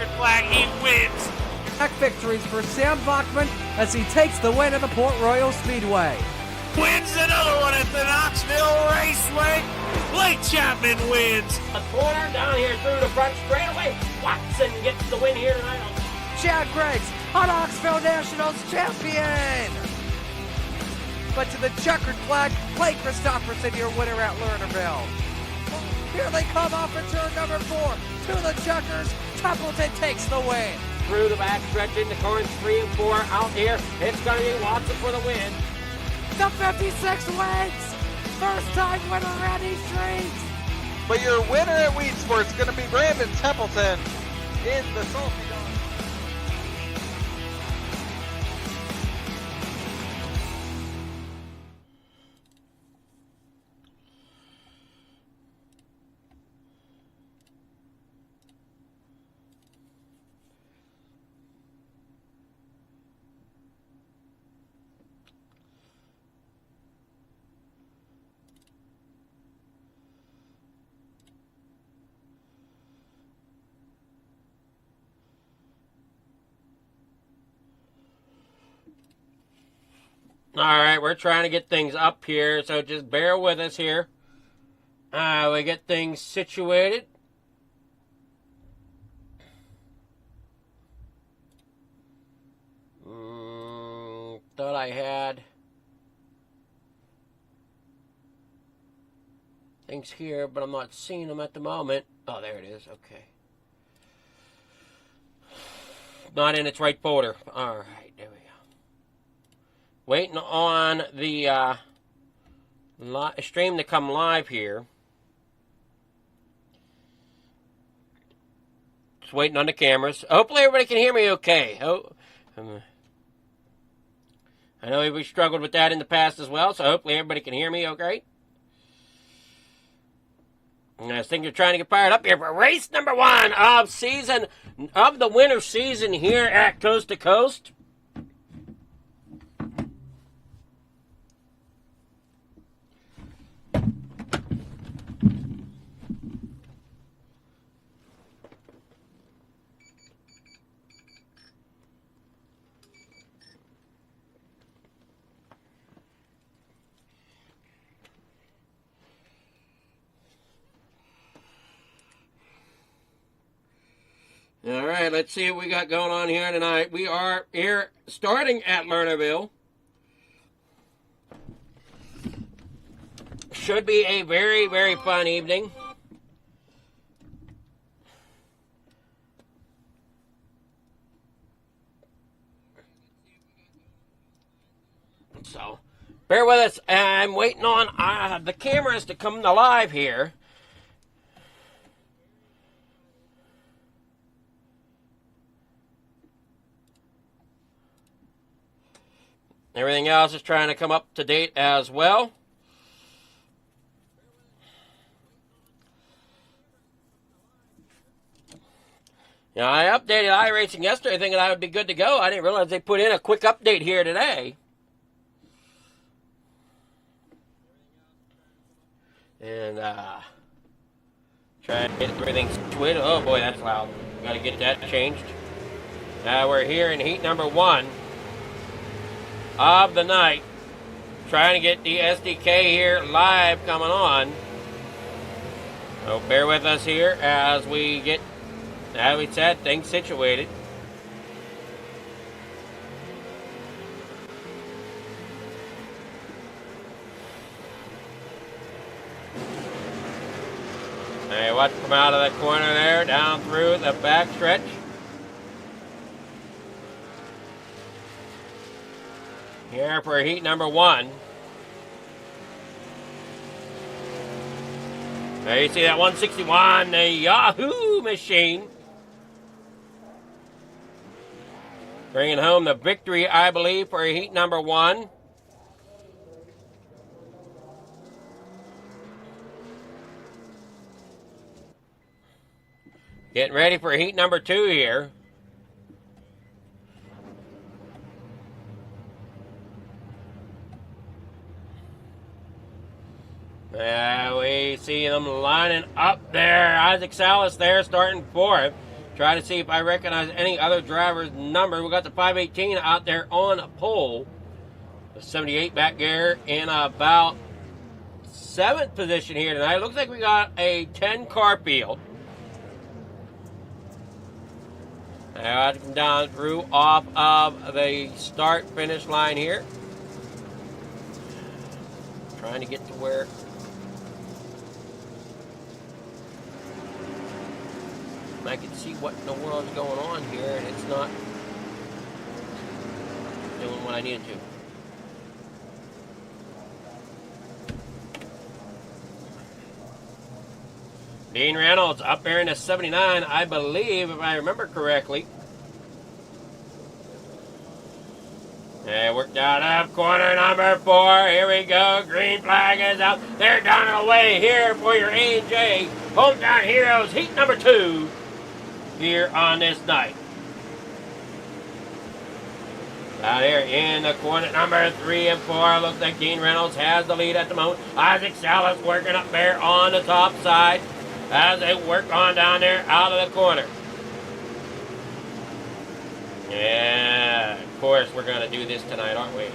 checkered flag, he wins. Back victories for Sam Bachman as he takes the win at the Port Royal Speedway. Wins another one at the Knoxville Raceway. Blake Chapman wins. A corner down here through the front straightaway. Watson gets the win here tonight. Chad Greggs, a Knoxville Nationals champion. But to the checkered flag, Blake Christopherson, your winner at Lernerville. Here they come off of turn number 4. To the checkers, Templeton takes the win. Through the back stretch into corners 3 and 4 out here. It's going to be Watson for the win. The 56 wins. First time winner Randy Streets. But your winner at Weed Sports is going to be Brandon Templeton in the Salty Dog. All right, we're trying to get things up here, so just bear with us here. We get things situated. Thought I had things here, but I'm not seeing them at the moment. Oh, there it is. Okay. Not in its right folder. All right, there we go. Waiting on the stream to come live here. Just waiting on the cameras. Hopefully everybody can hear me okay. I know we struggled with that in the past as well, so hopefully everybody can hear me okay. And I think you're trying to get fired up here for race number 1 of the winter season here at Coast to Coast. All right, let's see what we got going on here tonight. We are here starting at Lernerville. Should be a very, very fun evening. So, bear with us. I'm waiting on the cameras to come live here. Everything else is trying to come up to date as well. Now, I updated iRacing yesterday thinking I would be good to go. I didn't realize they put in a quick update here today. And, trying to get everything situated. Oh, boy, that's loud. Got to get that changed. We're here in heat number 1 of the night, trying to get the SDK here live coming on. So bear with us here as we get, as we said, things situated. Hey, watch come out of the corner there, down through the back stretch. Here for heat number 1. There you see that 161, the Yahoo machine. Bringing home the victory, I believe, for heat number 1. Getting ready for heat number 2 here. We see them lining up there. Isaac Salas there starting 4th. Try to see if I recognize any other driver's number. We got the 518 out there on pole. The 78 back there in about 7th position here tonight. Looks like we got a 10-car field. Now I come down through off of the start-finish line here. Trying to get to where I can see what in the world is going on here, and it's not doing what I needed to. Dean Reynolds up there in the 79, I believe, if I remember correctly. And worked out of corner number 4. Here we go. Green flag is out. They're down and away here for your A&J Hometown Heroes heat number 2 here on this night. Out here in the corner number 3 and 4. Looks like Dean Reynolds has the lead at the moment. Isaac Salas working up there on the top side as they work on down there out of the corner. Yeah, of course we're going to do this tonight, aren't we?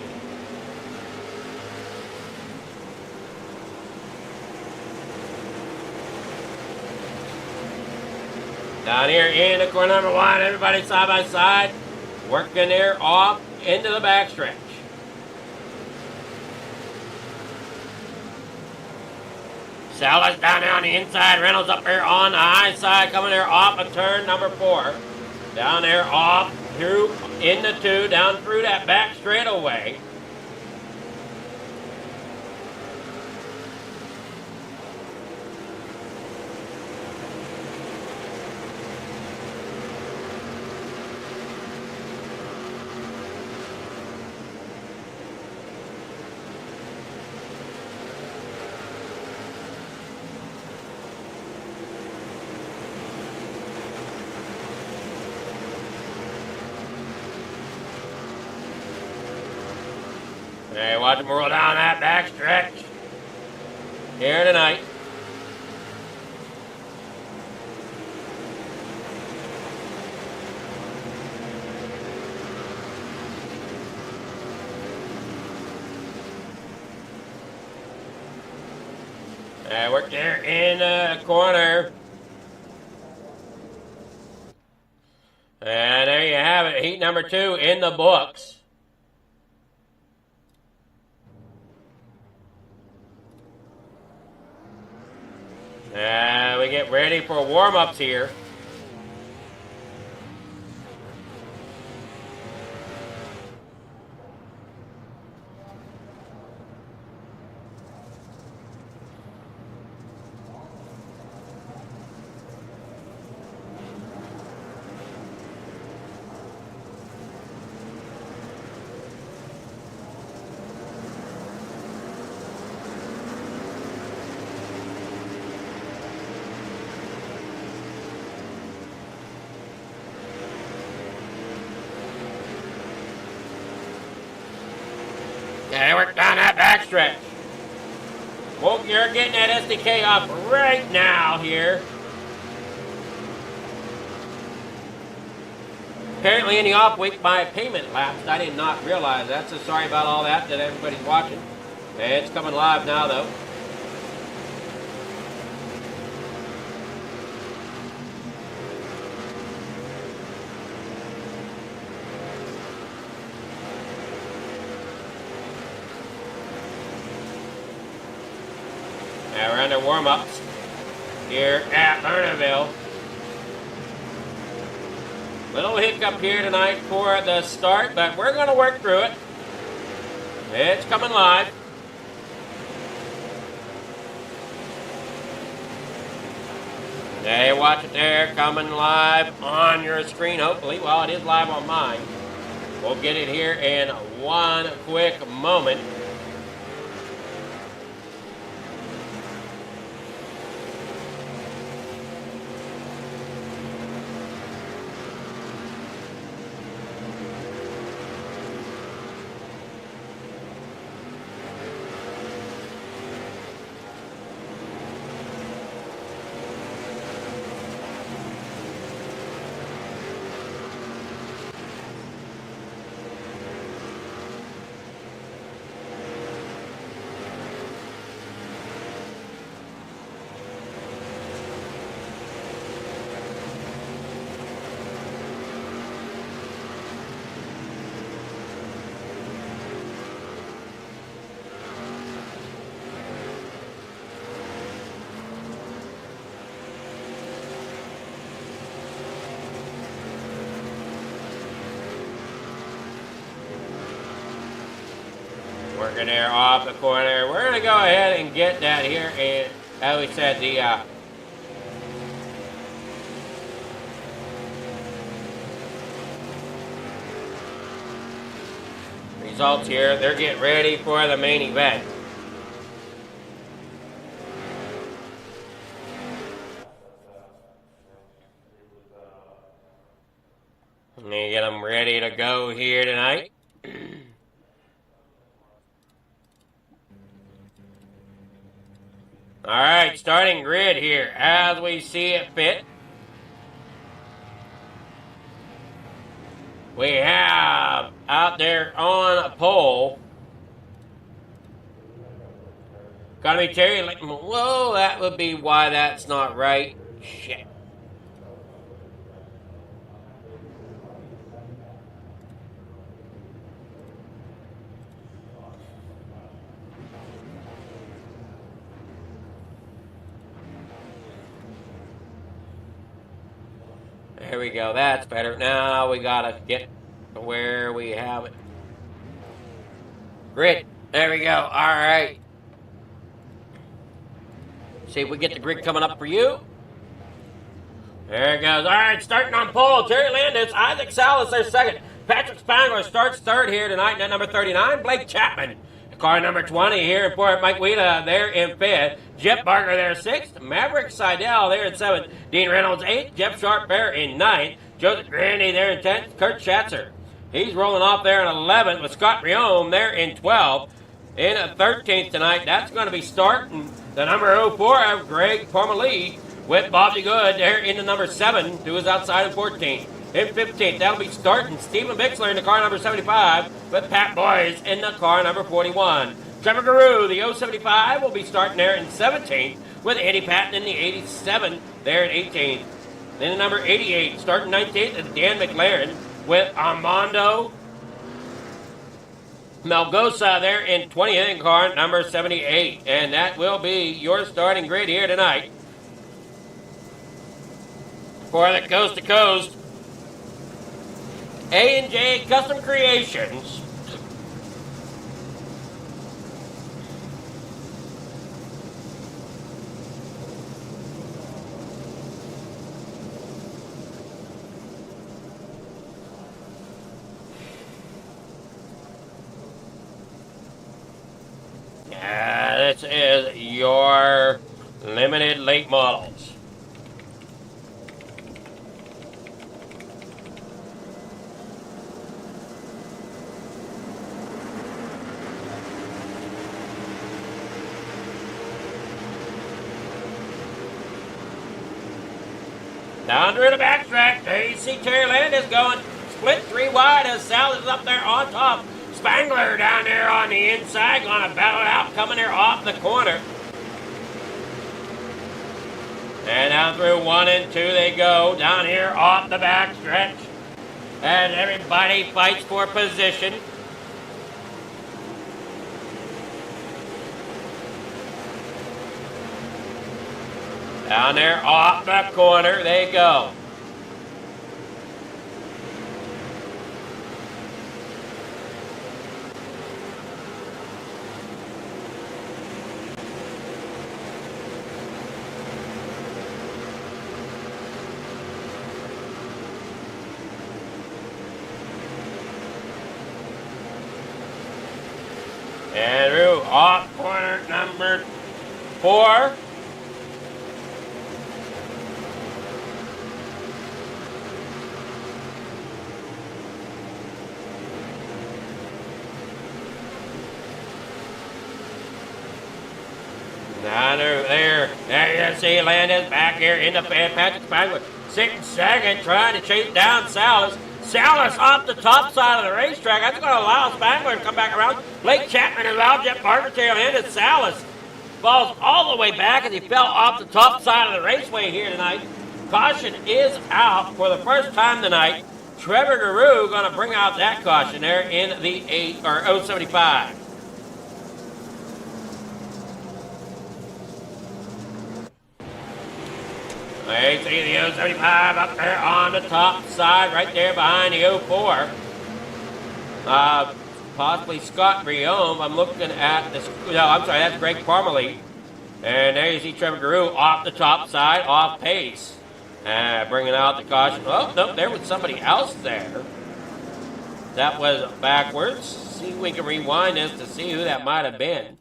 Down here in the corner number 1, everybody side by side, working there off into the backstretch. Salas down there on the inside, Reynolds up there on the high side, coming there off of turn number 4. Down there off through in the 2, down through that back straightaway. Hey, watch them roll down that back stretch here tonight. Work there in the corner. And there you have it, heat number 2 in the books. We get ready for warm-ups here. Yeah, work down that backstretch. Well, you're getting that SDK off right now here. Apparently in the off week, my payment lapsed. I did not realize that, so sorry about all that everybody's watching. It's coming live now, though. Now we're under warm-ups here at Lernerville. Little hiccup here tonight for the start, but we're going to work through it. It's coming live. Hey, watch it there, coming live on your screen, hopefully. Well, it is live on mine. We'll get it here in one quick moment. Working there off the corner. We're going to go ahead and get that here. And as we said, the results here. They're getting ready for the main event. And you get them ready to go here tonight. All right, starting grid here as we see it fit. We have out there on a pole. Gotta be Terry. Whoa, that would be why that's not right. Shit. There we go. That's better. Now we gotta get to where we have it. Grid. There we go. All right. See if we get the grid coming up for you. There it goes. All right, starting on pole. Terry Landis, Isaac Salas, their second. Patrick Spangler starts third here tonight. Net number 39, Blake Chapman. Car number 20 here in fourth. Mike Wheeler there in fifth. Jeff Barker there sixth. Maverick Seidel there in seventh. Dean Reynolds eighth. Jeff Sharp there in ninth. Joseph Grandy there in 10th. Kurt Schatzer. He's rolling off there in 11th with Scott Riome there in 12th. In 13th tonight, that's going to be starting the number 04 of Greg Parmalee with Bobby Good there in the number 7, who is outside of 14th. In 15th, that'll be starting Stephen Bixler in the car number 75 with Pat Boys in the car number 41. Trevor Guru, the 075, will be starting there in 17th with Andy Patton in the 87 there in 18th. Then the number 88, starting 19th, is Dan McLaren with Armando Melgosa there in 20th in car number 78. And that will be your starting grid here tonight for the Coast to Coast A&J Custom Creations. This is your limited late models. Down through the backtrack, there you see Terry Landis going split 3 wide as Sal is up there on top. Spangler down there on the inside, going to battle it out, coming there off the corner. And down through 1 and 2 they go, down here off the backstretch. And everybody fights for position. Down there off the corner they go. And through off corner number 4. Now there you see Landis back here in the fan. Patrick Spangler sitting second, trying to chase down Salas. Salas off the top side of the racetrack. That's going to allow Spangler to come back around. Blake Chapman allowed Jeff Barker to Landis. Salas falls all the way back as he fell off the top side of the raceway here tonight. Caution is out for the first time tonight. Trevor Guru going to bring out that caution there in the 075. You see the 075 up there on the top side, right there behind the 04. possibly Scott Briome. I'm looking at this. No, I'm sorry, that's Greg Parmalee. And there you see Trevor Guru off the top side, off pace. Bringing out the caution. Oh, no, there was somebody else there. That was backwards. See if we can rewind this to see who that might have been.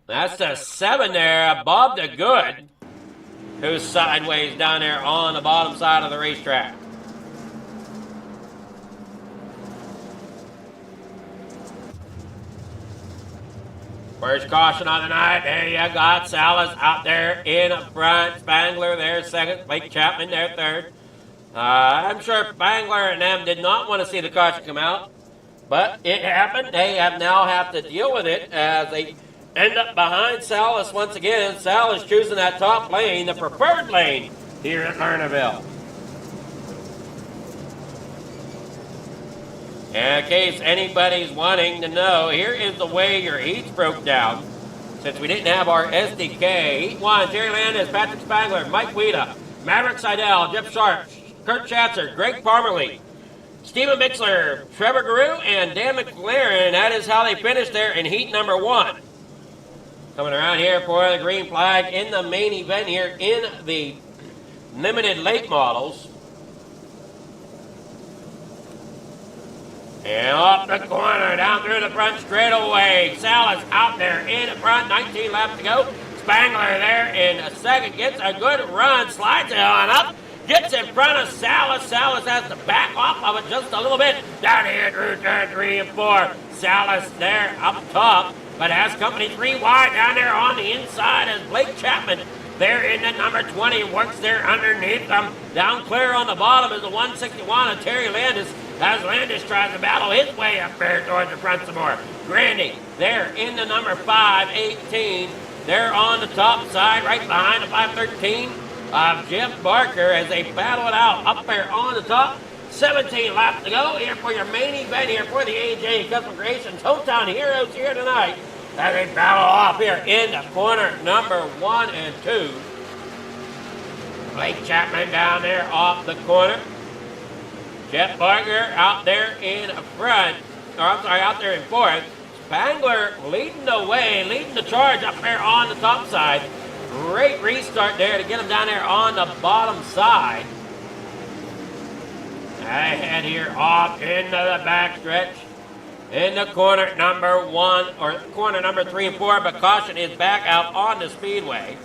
That's the 7 there, Bob the Good, who's sideways down there on the bottom side of the racetrack. First caution on the night. There you got Salas out there in front. Spangler there second. Blake Chapman there third. I'm sure Spangler and them did not want to see the caution come out, but it happened. They now have to deal with it as they end up behind Salas once again. Salas choosing that top lane, the preferred lane here at Lernerville. In case anybody's wanting to know, here is the way your heats broke down. Since we didn't have our SDK, Heat 1, Terry Landis, Patrick Spangler, Mike Weeda, Maverick Seidel, Jeff Sharp, Kurt Schatzer, Greg Parmalee, Steven Mixler, Trevor Guru, and Dan McLaren. That is how they finished there in heat number 1. Coming around here for the green flag in the main event here in the limited late models. And off the corner, down through the front straightaway. Salas out there in front, 19 laps to go. Spangler there in second, gets a good run, slides it on up, gets in front of Salas. Salas has to back off of it just a little bit. Down here through turn 3 and 4. Salas there up top, but has company 3 wide down there on the inside as Blake Chapman there in the number 20 works there underneath them. Down clear on the bottom is the 161 of Terry Landis as Landis tries to battle his way up there towards the front some more. Grandy there in the number 518. They're on the top side right behind the 513 of Jeff Barker as they battle it out up there on the top. 17 laps to go here for your main event here for the AJ Custom Creations Hometown Heroes here tonight as they battle off here in the corner number 1 and 2. Blake Chapman down there off the corner. Jeff Barker out there in front, out there in fourth. Spangler leading the way, leading the charge up there on the top side. Great restart there to get him down there on the bottom side. Ahead here off into the backstretch. In the corner number 1, or corner number 3 and 4, but caution is back out on the speedway.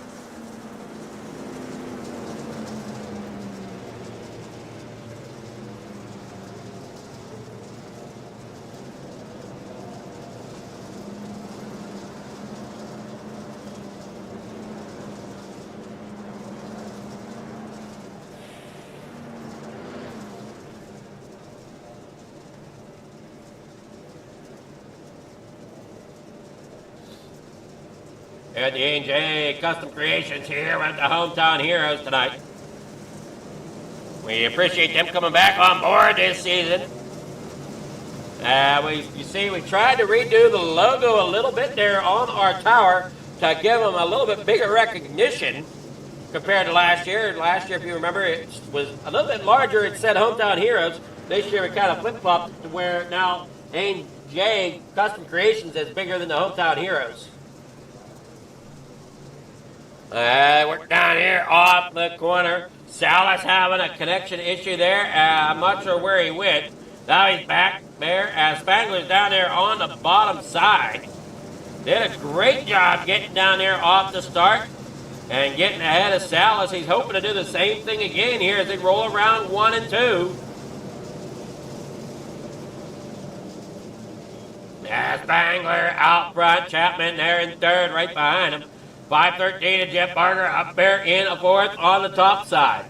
At the AJ Custom Creations here with the Hometown Heroes tonight. We appreciate them coming back on board this season. You see, we tried to redo the logo a little bit there on our tower to give them a little bit bigger recognition compared to last year. Last year, if you remember, it was a little bit larger. It said Hometown Heroes. This year, we kind of flip-flopped to where now AJ Custom Creations is bigger than the Hometown Heroes. We're down here off the corner. Salas having a connection issue there. I'm not sure where he went. Now he's back there as Spangler's down there on the bottom side. Did a great job getting down there off the start and getting ahead of Salas. He's hoping to do the same thing again here as they roll around 1 and 2. Spangler out front. Chapman there in third right behind him. 513 to Jeff Barker up there in a fourth on the top side.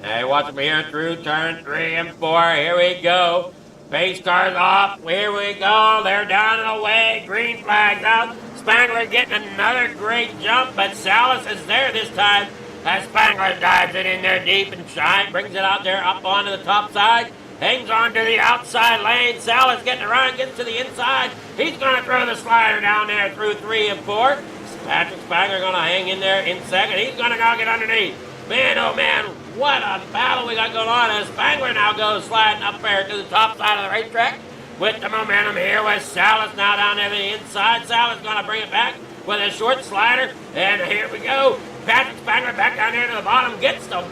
Hey, watch him here through turn 3 and 4. Here we go. Pace cars off. Here we go. They're down and away. Green flags out. Spangler getting another great jump, but Salas is there this time as Spangler dives it in there deep and shine. Brings it out there up onto the top side. Hangs on to the outside lane. Salas getting around, gets to the inside. He's going to throw the slider down there through 3 and 4. Patrick Spangler going to hang in there in second. He's going to go get underneath. Man, oh man, what a battle we got going on as Spangler now goes sliding up there to the top side of the racetrack with the momentum here with Salas now down there to the inside. Salas going to bring it back with a short slider, and here we go. Patrick Spangler back down there to the bottom, gets the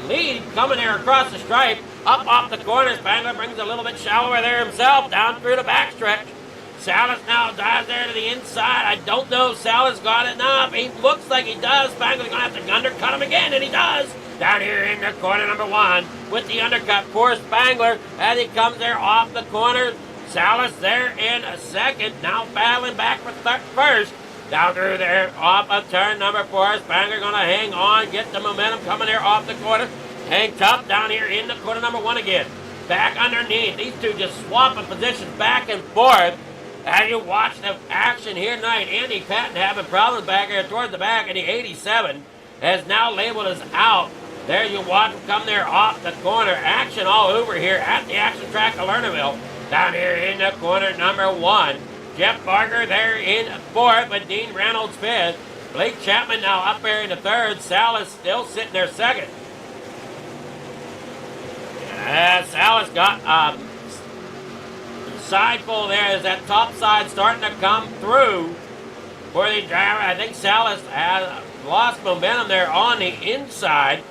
lead coming there across the stripe, up off the corner. Spangler brings a little bit shallower there himself, down through the backstretch. Salas now dives there to the inside. I don't know if Salas got enough. He looks like he does. Spangler's going to have to undercut him again, and he does. Down here in the corner number 1 with the undercut for Spangler as he comes there off the corner. Salas there in a second, now battling back for first. Down through there off of turn number 4. Spangler going to hang on, get the momentum coming there off the corner. Hang tough down here in the corner number 1 again. Back underneath. These two just swapping positions back and forth. As you watch the action here tonight, Andy Patton having problems back here towards the back, and the 87 has now labeled as out. There you watch him come there off the corner. Action all over here at the action track of Lernerville. Down here in the corner number 1. Jeff Barker there in 4th, but Dean Reynolds 5th. Blake Chapman now up there in the 3rd. Salas still sitting there 2nd. Salas got side full there as that top side starting to come through for the driver. I think Salas has lost momentum there on the inside.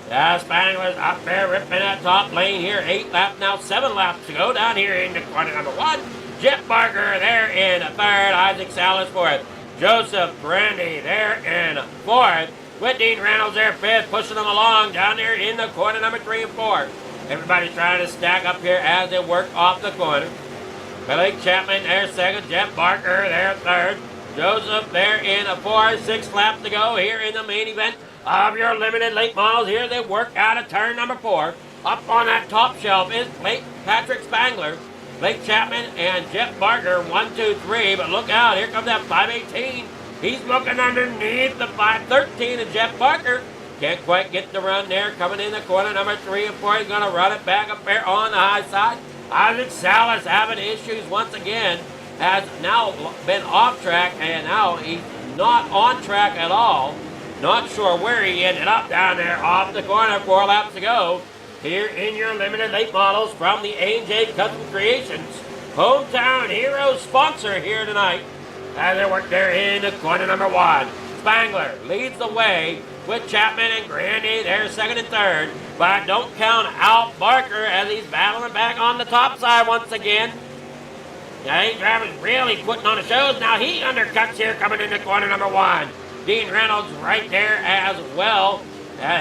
Spangler's up there ripping that top lane here. 8 laps now, 7 laps to go down here in the corner number 1. Jeff Barker there in 3rd. Isaac Salas 4th. Joseph Brandy there in 4th. With Dean Reynolds there 5th, pushing them along down there in the corner number 3 and 4. Everybody's trying to stack up here as they work off the corner. Blake Chapman there 2nd. Jeff Barker there 3rd. Joseph there in 4th. 6 laps to go here in the main event of your limited late models. Here they work out of turn number 4. Up on that top shelf is Patrick Spangler, Blake Chapman, and Jeff Barker. 1, 2, 3. But look out, here comes that 518. He's looking underneath the 513, and Jeff Barker can't quite get the run there. Coming in the corner number 3 and 4. He's going to run it back up there on the high side. Isaac Salas having issues once again. Has now been off track, and now he's not on track at all. Not sure where he ended up down there off the corner. 4 laps to go here in your limited late models from the A&J Custom Creations Hometown Heroes sponsor here tonight. As they work there in the corner number 1. Spangler leads the way with Chapman and Grandy. They're 2nd and 3rd. But don't count out Barker as he's battling back on the top side once again. Now these drivers really putting on the shows. Now he undercuts here coming in the corner number 1. Dean Reynolds right there as well.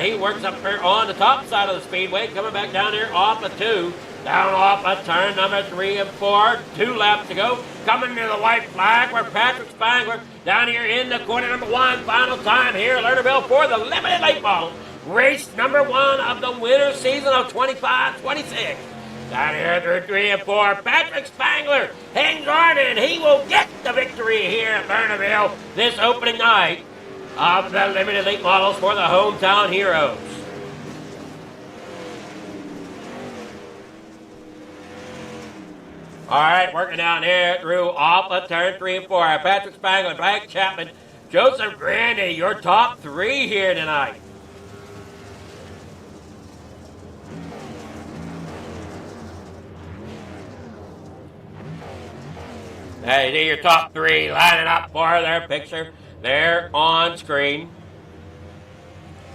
He works up there on the top side of the speedway, coming back down here off of 2. Down off of turn number 3 and 4. 2 laps to go. Coming to the white flag where Patrick Spangler down here in the corner number 1. Final time here at Lernerville for the limited late model. Race number 1 of the winter season of 25-26. Down here through 3 and 4. Patrick Spangler hangs on, and he will get the victory here at Lernerville this opening night of the limited late models for the Hometown Heroes. All right, working down here through off of turn 3 and 4. Patrick Spangler, Blake Chapman, Joseph Grandy, your top 3 here tonight. Hey, see your top 3 lining up for their picture there on screen.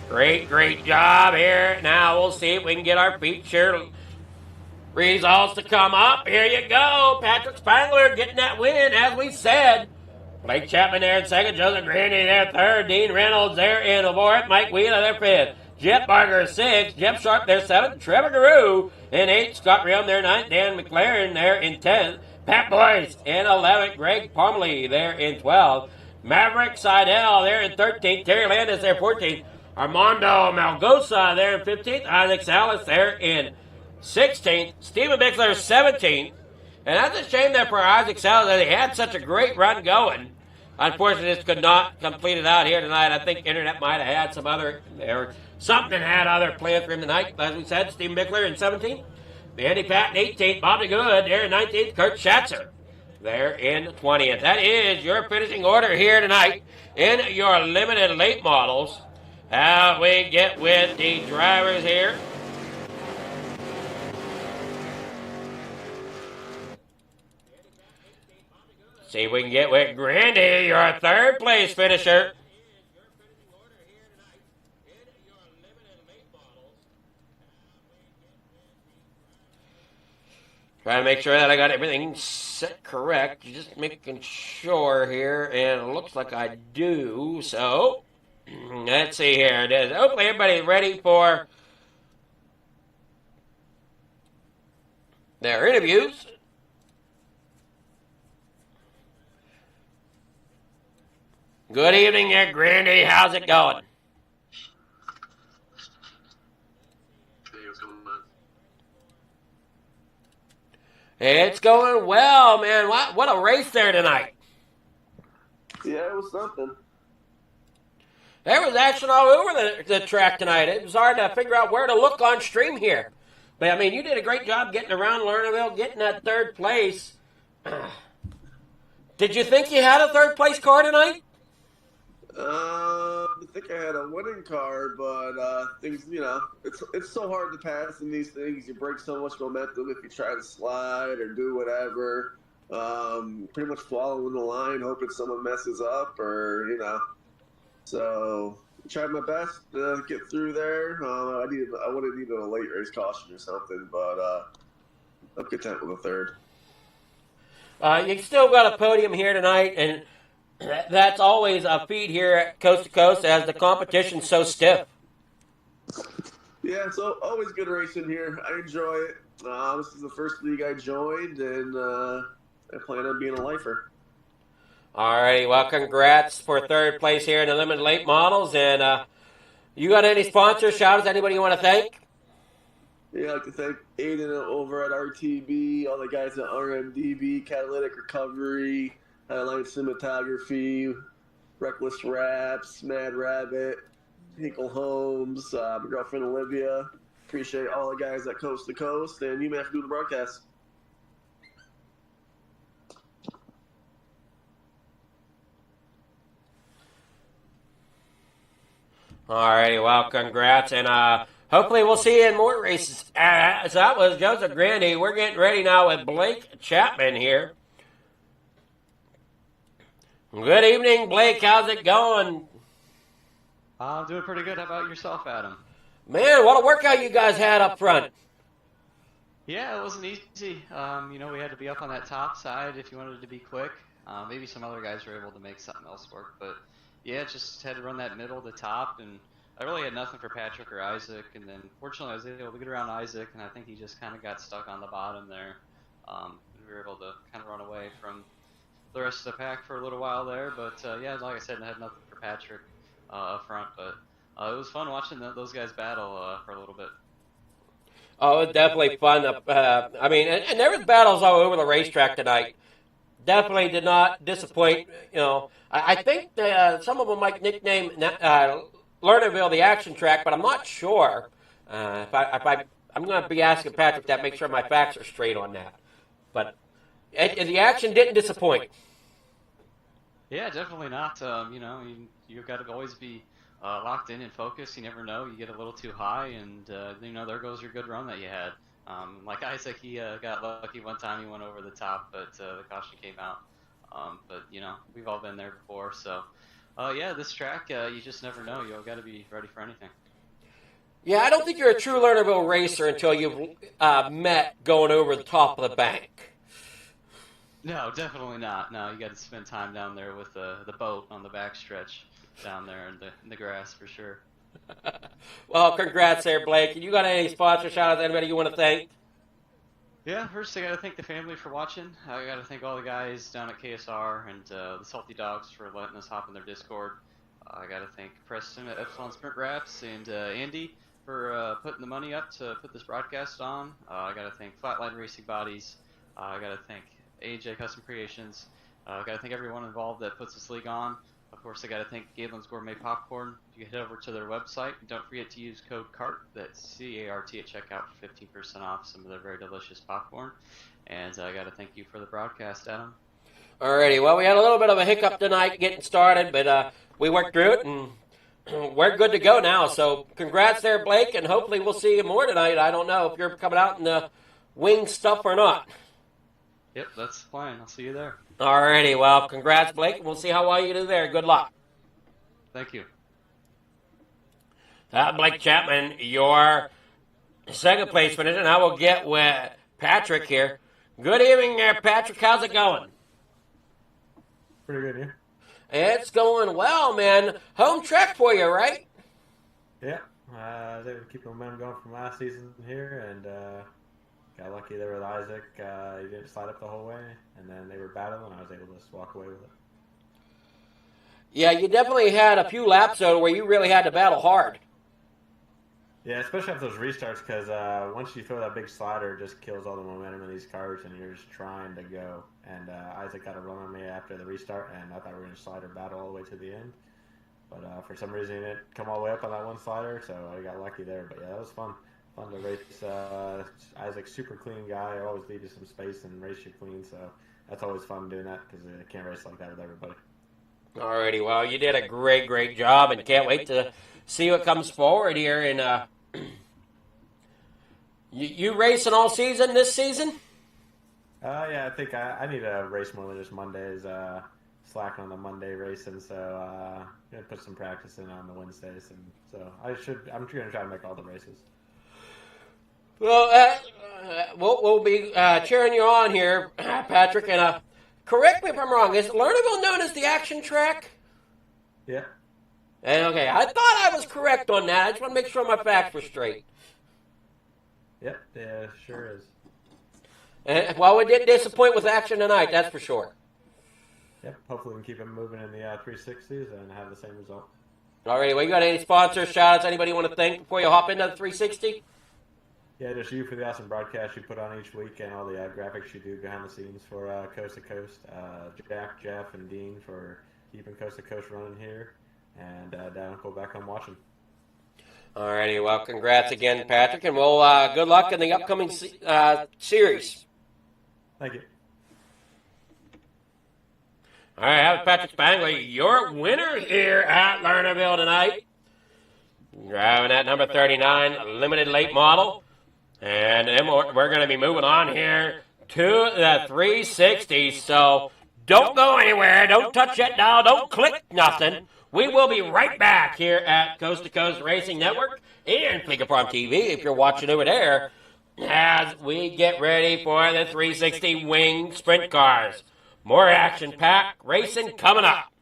Great job here. Now we'll see if we can get our feature results to come up. Here you go. Patrick Spangler getting that win, as we said. Blake Chapman there in 2nd. Joseph Grandy there 3rd. Dean Reynolds there in 4th. Mike Wheeler there 5th. Jeff Barker 6th. Jeff Sharp there 7th. Trevor Garou in 8th. Scott Riom there 9th. Dan McLaren there in 10th. Pat Boyce in 11th. Greg Parmalee there in 12th. Maverick Seidel there in 13th. Terry Landis there 14th. Armando Malgosa there in 15th. Isaac Salas there in 16th. Stephen Bixler 17th. And that's a shame there for Isaac Salas that he had such a great run going. Unfortunately, this could not complete it out here tonight. I think Internet might have had some other, or something had other plans for him tonight. As we said, Stephen Bickler in 17th. Andy Patton 18th. Bobby Good there in 19th. Kurt Schatzer there in 20th. That is your finishing order here tonight in your limited late models. Out we get with the drivers here. See if we can get with Grandy, your third place finisher. Trying to make sure that I got everything set correct. Just making sure here, and it looks like I do. So, let's see here. It is. Hopefully everybody's ready for their interviews. Good evening there, Grandy. How's it going? It's going well, man. What a race there tonight. Yeah, it was something. There was action all over the track tonight. It was hard to figure out where to look on stream here. But, I mean, you did a great job getting around Lernerville, getting that third place. Did you think you had a third place car tonight? I think I had a winning car, but things, it's so hard to pass in these things. You break so much momentum if you try to slide or do whatever. Pretty much following the line, hoping someone messes up or, So I tried my best to get through there. I would have needed a late race caution or something, but I'm content with a third. You still got a podium here tonight, and that's always a feat here at Coast to Coast as the competition's so stiff. Yeah, so always good racing here. I enjoy it. This is the first league I joined, and I plan on being a lifer. All righty, well, congrats for third place here in the limited late models. And you got any sponsors, shout-outs, anybody you want to thank? Yeah, I'd like to thank Aiden over at RTB, all the guys at RMDB, Catalytic Recovery, Highline Cinematography, Reckless Wraps, Mad Rabbit, Hinkle Homes, my girlfriend Olivia. Appreciate all the guys at Coast to Coast, and you may have to do the broadcast. All righty, well, congrats, and hopefully we'll see you in more races. So that was Joseph Grandy. We're getting ready now with Blake Chapman here. Good evening, Blake. How's it going? I'm doing pretty good. How about yourself, Adam? Man, what a workout you guys had up front. Yeah, it wasn't easy. We had to be up on that top side if you wanted to be quick. Maybe some other guys were able to make something else work, but yeah, just had to run that middle to top, and I really had nothing for Patrick or Isaac, and then fortunately I was able to get around Isaac, and I think he just kind of got stuck on the bottom there. We were able to kind of run away from the rest of the pack for a little while there, but yeah, like I said, I had nothing for Patrick up front, but it was fun watching those guys battle for a little bit. Oh, it was definitely fun. And there was battles all over the racetrack tonight. Definitely did not disappoint. I think some of them might nickname Lernerville the action track, but I'm not sure. I'm going to be asking Patrick that, make sure my facts are straight on that. But the action didn't disappoint. Yeah, definitely not. You've got to always be locked in and focused. You never know. You get a little too high, and there goes your good run that you had. Like Isaac, he got lucky one time. He went over the top, but the caution came out. But we've all been there before. So, yeah, this track, you just never know. You've got to be ready for anything. Yeah, I don't think you're a true Lernerville racer until you've met going over the top of the bank. No, definitely not. No, you got to spend time down there with the boat on the backstretch down there in the grass for sure. Well, congrats there, Blake. You got any sponsor shout-outs, anybody you want to thank? Yeah, first I got to thank the family for watching. I got to thank all the guys down at KSR and the Salty Dogs for letting us hop in their Discord. I got to thank Preston at Epsilon Sprint Wraps and Andy for putting the money up to put this broadcast on. I got to thank Flatline Racing Bodies. I got to thank AJ Custom Creations. I got to thank everyone involved that puts this league on. Of course, I got to thank Galen's Gourmet Popcorn. You can head over to their website. Don't forget to use code CART, that's C-A-R-T, at checkout for 15% off some of their very delicious popcorn. And I got to thank you for the broadcast, Adam. Alrighty, well, we had a little bit of a hiccup tonight getting started, but we worked through it, and we're good to go now. So congrats there, Blake, and hopefully we'll see you more tonight. I don't know if you're coming out in the wing stuff or not. Yep, that's the plan. I'll see you there. Alrighty, well, congrats, Blake. We'll see how well you do there. Good luck. Thank you. Blake Chapman, your second place finish, and I will get with Patrick here. Good evening there, Patrick. How's it going? Pretty good, yeah. It's going well, man. Home track for you, right? Yeah, I was able to keep the momentum going from last season here, and got lucky there with Isaac. He didn't slide up the whole way, and then they were battling, and I was able to just walk away with it. Yeah, you definitely had a few laps, though, where you really had to battle hard. Yeah, especially after those restarts, because once you throw that big slider, it just kills all the momentum in these cars, and you're just trying to go. And Isaac got a run on me after the restart, and I thought we were going to slider battle all the way to the end. But for some reason, he didn't come all the way up on that one slider, so I got lucky there. But yeah, that was fun. Fun to race. Isaac's super clean guy. I always leave you some space and race you clean, so that's always fun doing that because I can't race like that with everybody. Alrighty, well, you did a great job, and can't wait to see what comes forward here. And you racing all season this season? Yeah, I think I need to race more than just Mondays. Slacking on the Monday racing, so gonna put some practice in on the Wednesdays, and so I'm gonna try to make all the races. Well, we'll be cheering you on here, Patrick. And correct me if I'm wrong. Is Lernerville known as the action track? Yeah. Okay, I thought I was correct on that. I just want to make sure my facts were straight. Yep. Yeah, sure is. Well, we didn't disappoint with action tonight, that's for sure. Yep. Hopefully we can keep them moving in the 360s and have the same result. Alrighty, well, you got any sponsors, shout-outs, anybody you want to thank before you hop into the 360? Yeah, just you for the awesome broadcast you put on each week and all the graphics you do behind the scenes for Coast to Coast. Jack, Jeff, and Dean for keeping Coast to Coast running here. And Dan, go back home watching. Alrighty, well, congrats again, Patrick, and we'll good luck in the upcoming series. Thank you. All right, have Patrick Spangler, your winner here at Lernerville tonight. Driving that number 39 limited late model. And then we're going to be moving on here to the 360. So don't go anywhere. Don't touch that dial. Don't click nothing. We will be right back here at Coast to Coast Racing Network and Flicker Farm TV if you're watching over there as we get ready for the 360 wing sprint cars. More action-packed racing coming up.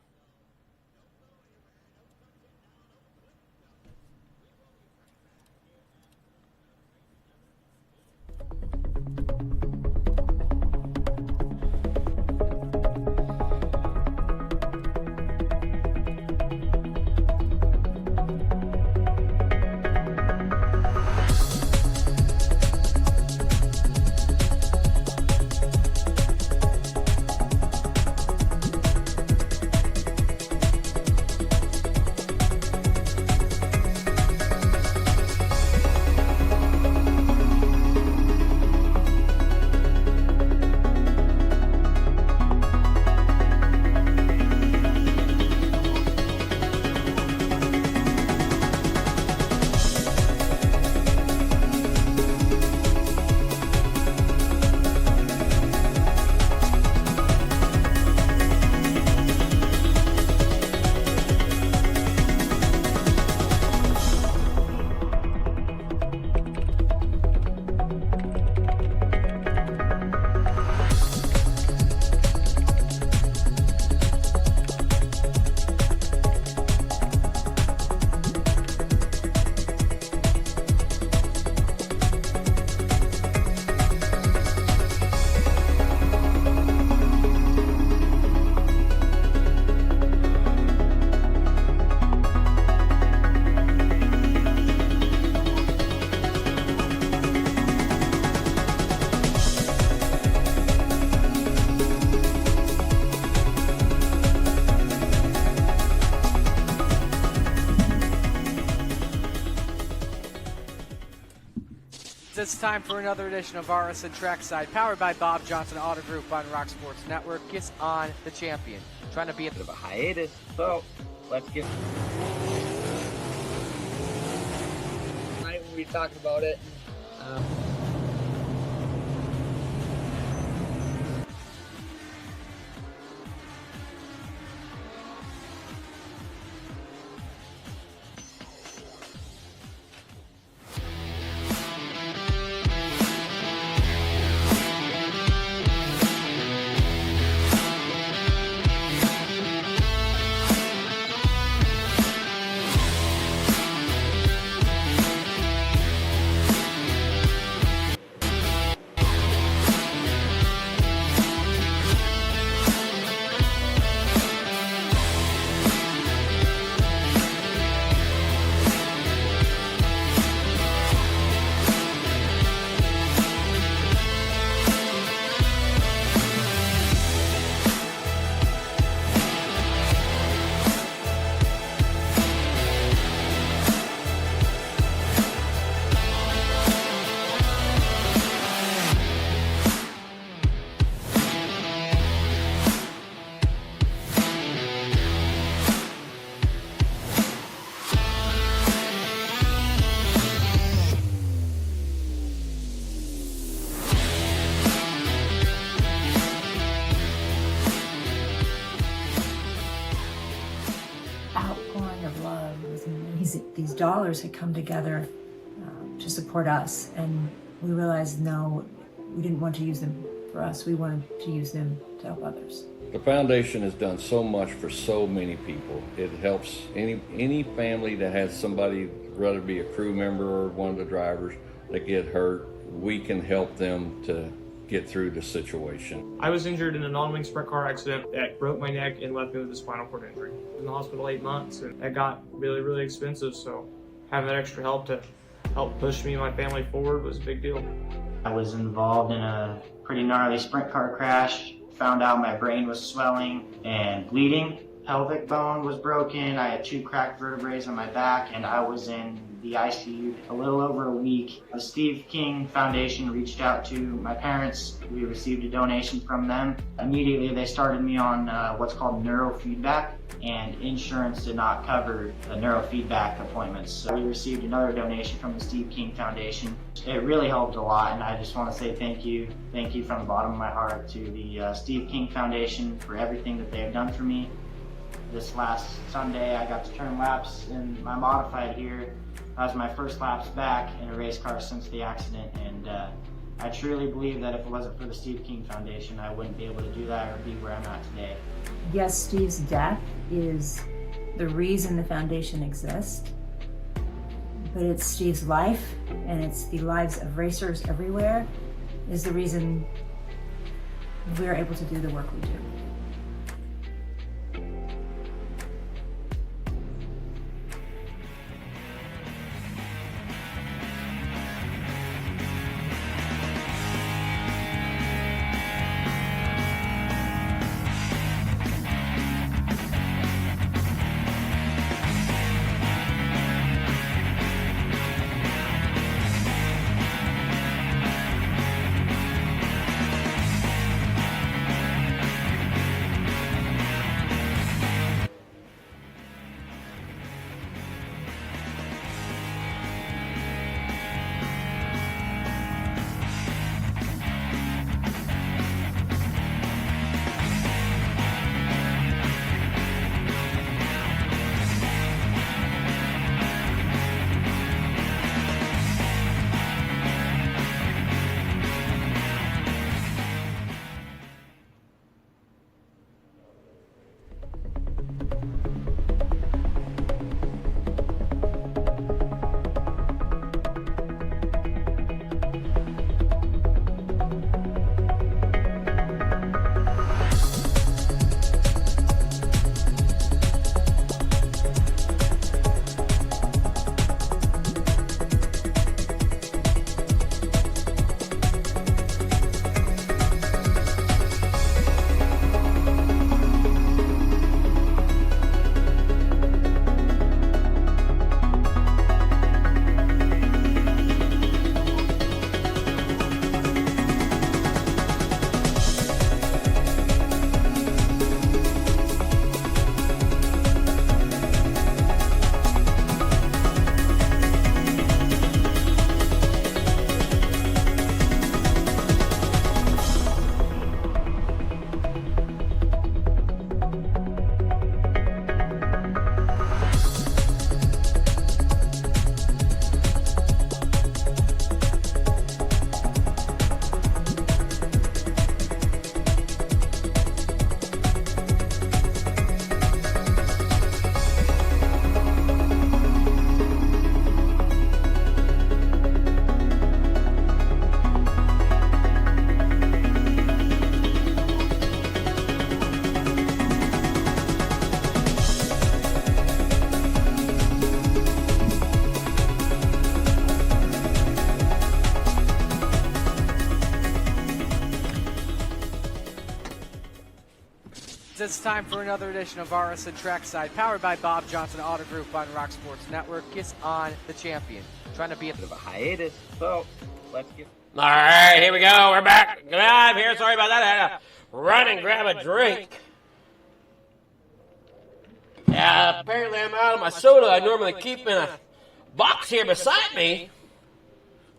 It's time for another edition of RSN Trackside, powered by Bob Johnson Auto Group on Rock Sports Network. Kiss on the champion. Trying to be a bit of a hiatus, so let's get be talking about it. Outpouring of love was amazing. These dollars had come together to support us, and we realized, no, we didn't want to use them for us. We wanted to use them to help others. The foundation has done so much for so many people. It helps any family that has somebody, whether it be a crew member or one of the drivers, that get hurt. We can help them to get through the situation. I was injured in a non-wing sprint car accident that broke my neck and left me with a spinal cord injury. I was in the hospital 8 months, and that got really, really expensive, so having that extra help to help push me and my family forward was a big deal. I was involved in a pretty gnarly sprint car crash. Found out my brain was swelling and bleeding. Pelvic bone was broken. I had 2 cracked vertebrae on my back, and I was in the ICU a little over a week. The Steve King Foundation reached out to my parents. We received a donation from them. Immediately they started me on what's called neurofeedback, and insurance did not cover the neurofeedback appointments. So we received another donation from the Steve King Foundation. It really helped a lot, and I just want to say thank you. Thank you from the bottom of my heart to the Steve King Foundation for everything that they have done for me. This last Sunday I got to turn laps in my modified here. That was my first laps back in a race car since the accident, and I truly believe that if it wasn't for the Steve King Foundation, I wouldn't be able to do that or be where I'm at today. Yes, Steve's death is the reason the foundation exists, but it's Steve's life, and it's the lives of racers everywhere, is the reason we're able to do the work we do. It's time for another edition of RSN Trackside, powered by Bob Johnson Auto Group on Rock Sports Network. Gets on the champion. Trying to be a bit of a hiatus, so let's get... All right, here we go. We're back live here. Sorry about that. I had to run and grab a drink. Yeah, apparently I'm out of my soda I normally keep in a box here beside me.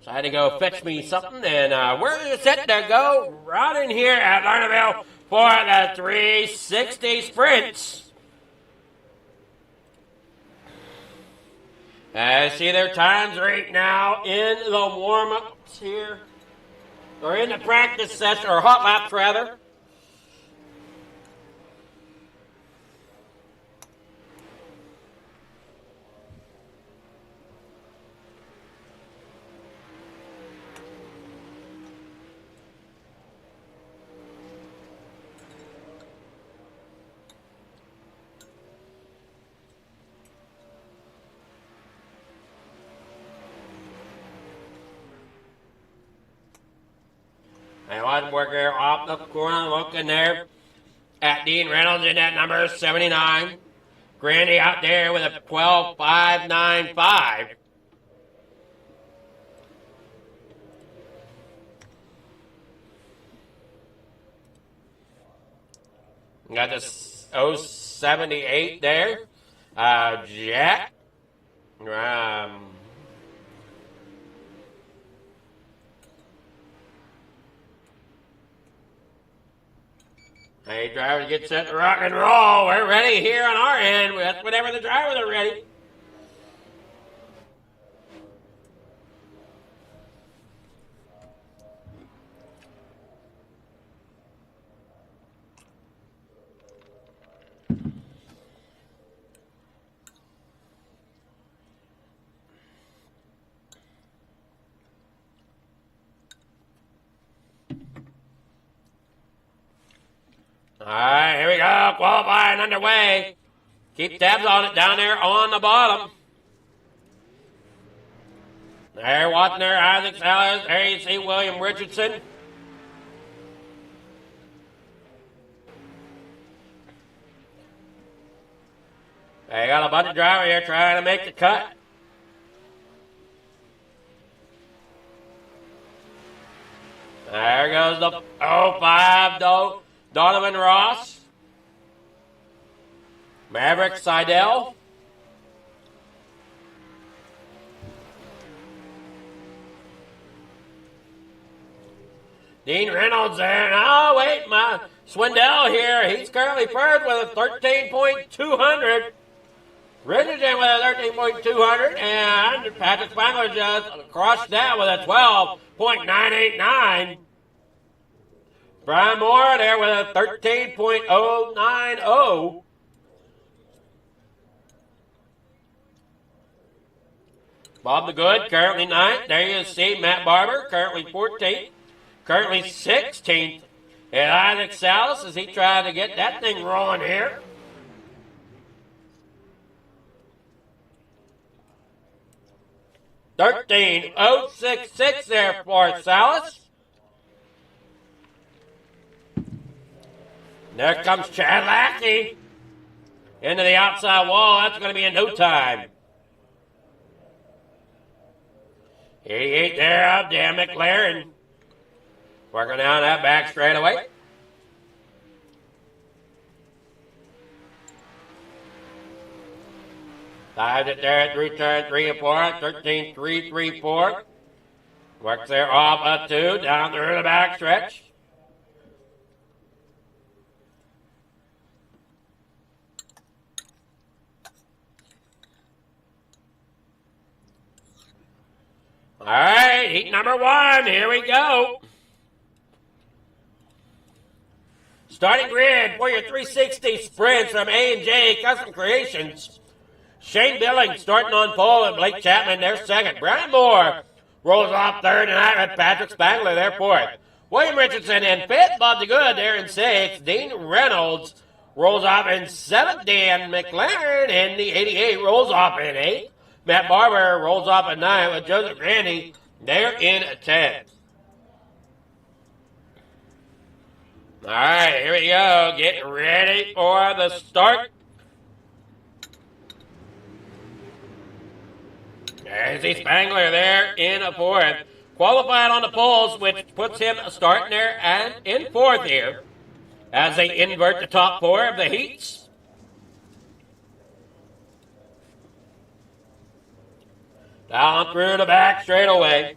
So I had to go fetch me something, and we're set to go right in here at Lernerville for the 360 sprints. I see their times right now in the warm-ups here, or in the practice session, or hot laps rather. And one worker off the corner looking there at Dean Reynolds in that number 79. Grandy out there with a 12.595. Got the 078 there. Jack. Hey, drivers, get set to rock and roll. We're ready here on our end. That's whenever the drivers are ready. All right, here we go. Qualifying underway. Keep tabs on it down there on the bottom. There, watching there, Isaac Sellers. There you see William Richardson. They got a bunch of drivers here trying to make the cut. There goes the 05 Donovan Ross. Maverick Seidel. Dean Reynolds there. Oh, wait, my Swindell here. He's currently first with a 13.200. Richardson with a 13.200. And Patrick Spangler just crushed that with a 12.989. Brian Moore there with a 13.090. Bob the Good currently 9th. There you see Matt Barber currently 14th. Currently 16th. And Isaac Salas as he tried to get that thing rolling here. $13.066 there for Salas. There comes Chad Lackey into the outside wall. That's going to be in no time. 88 there of Dan McLaren. Working down that back straightaway. Dives it there at return 3 and 4. 13.334. Works there off a 2 down through the back stretch. All right, heat number 1. Here we go. Starting grid for your 360 sprints from A&J Custom Creations. Shane Billings starting on pole and Blake Chapman there second. Brian Moore rolls off third tonight with Patrick Spangler there fourth. William Richardson in fifth. Bob the Good there in sixth. Dean Reynolds rolls off in seventh. Dan McLaren in the 88 rolls off in eighth. Matt Barber rolls off at 9 with Joseph Grandy there in 10th. All right, here we go. Get ready for the start. There's the Spangler there in a fourth. Qualified on the poles, which puts him starting there and in fourth here as they invert the top four of the heats. Down through the back straightaway.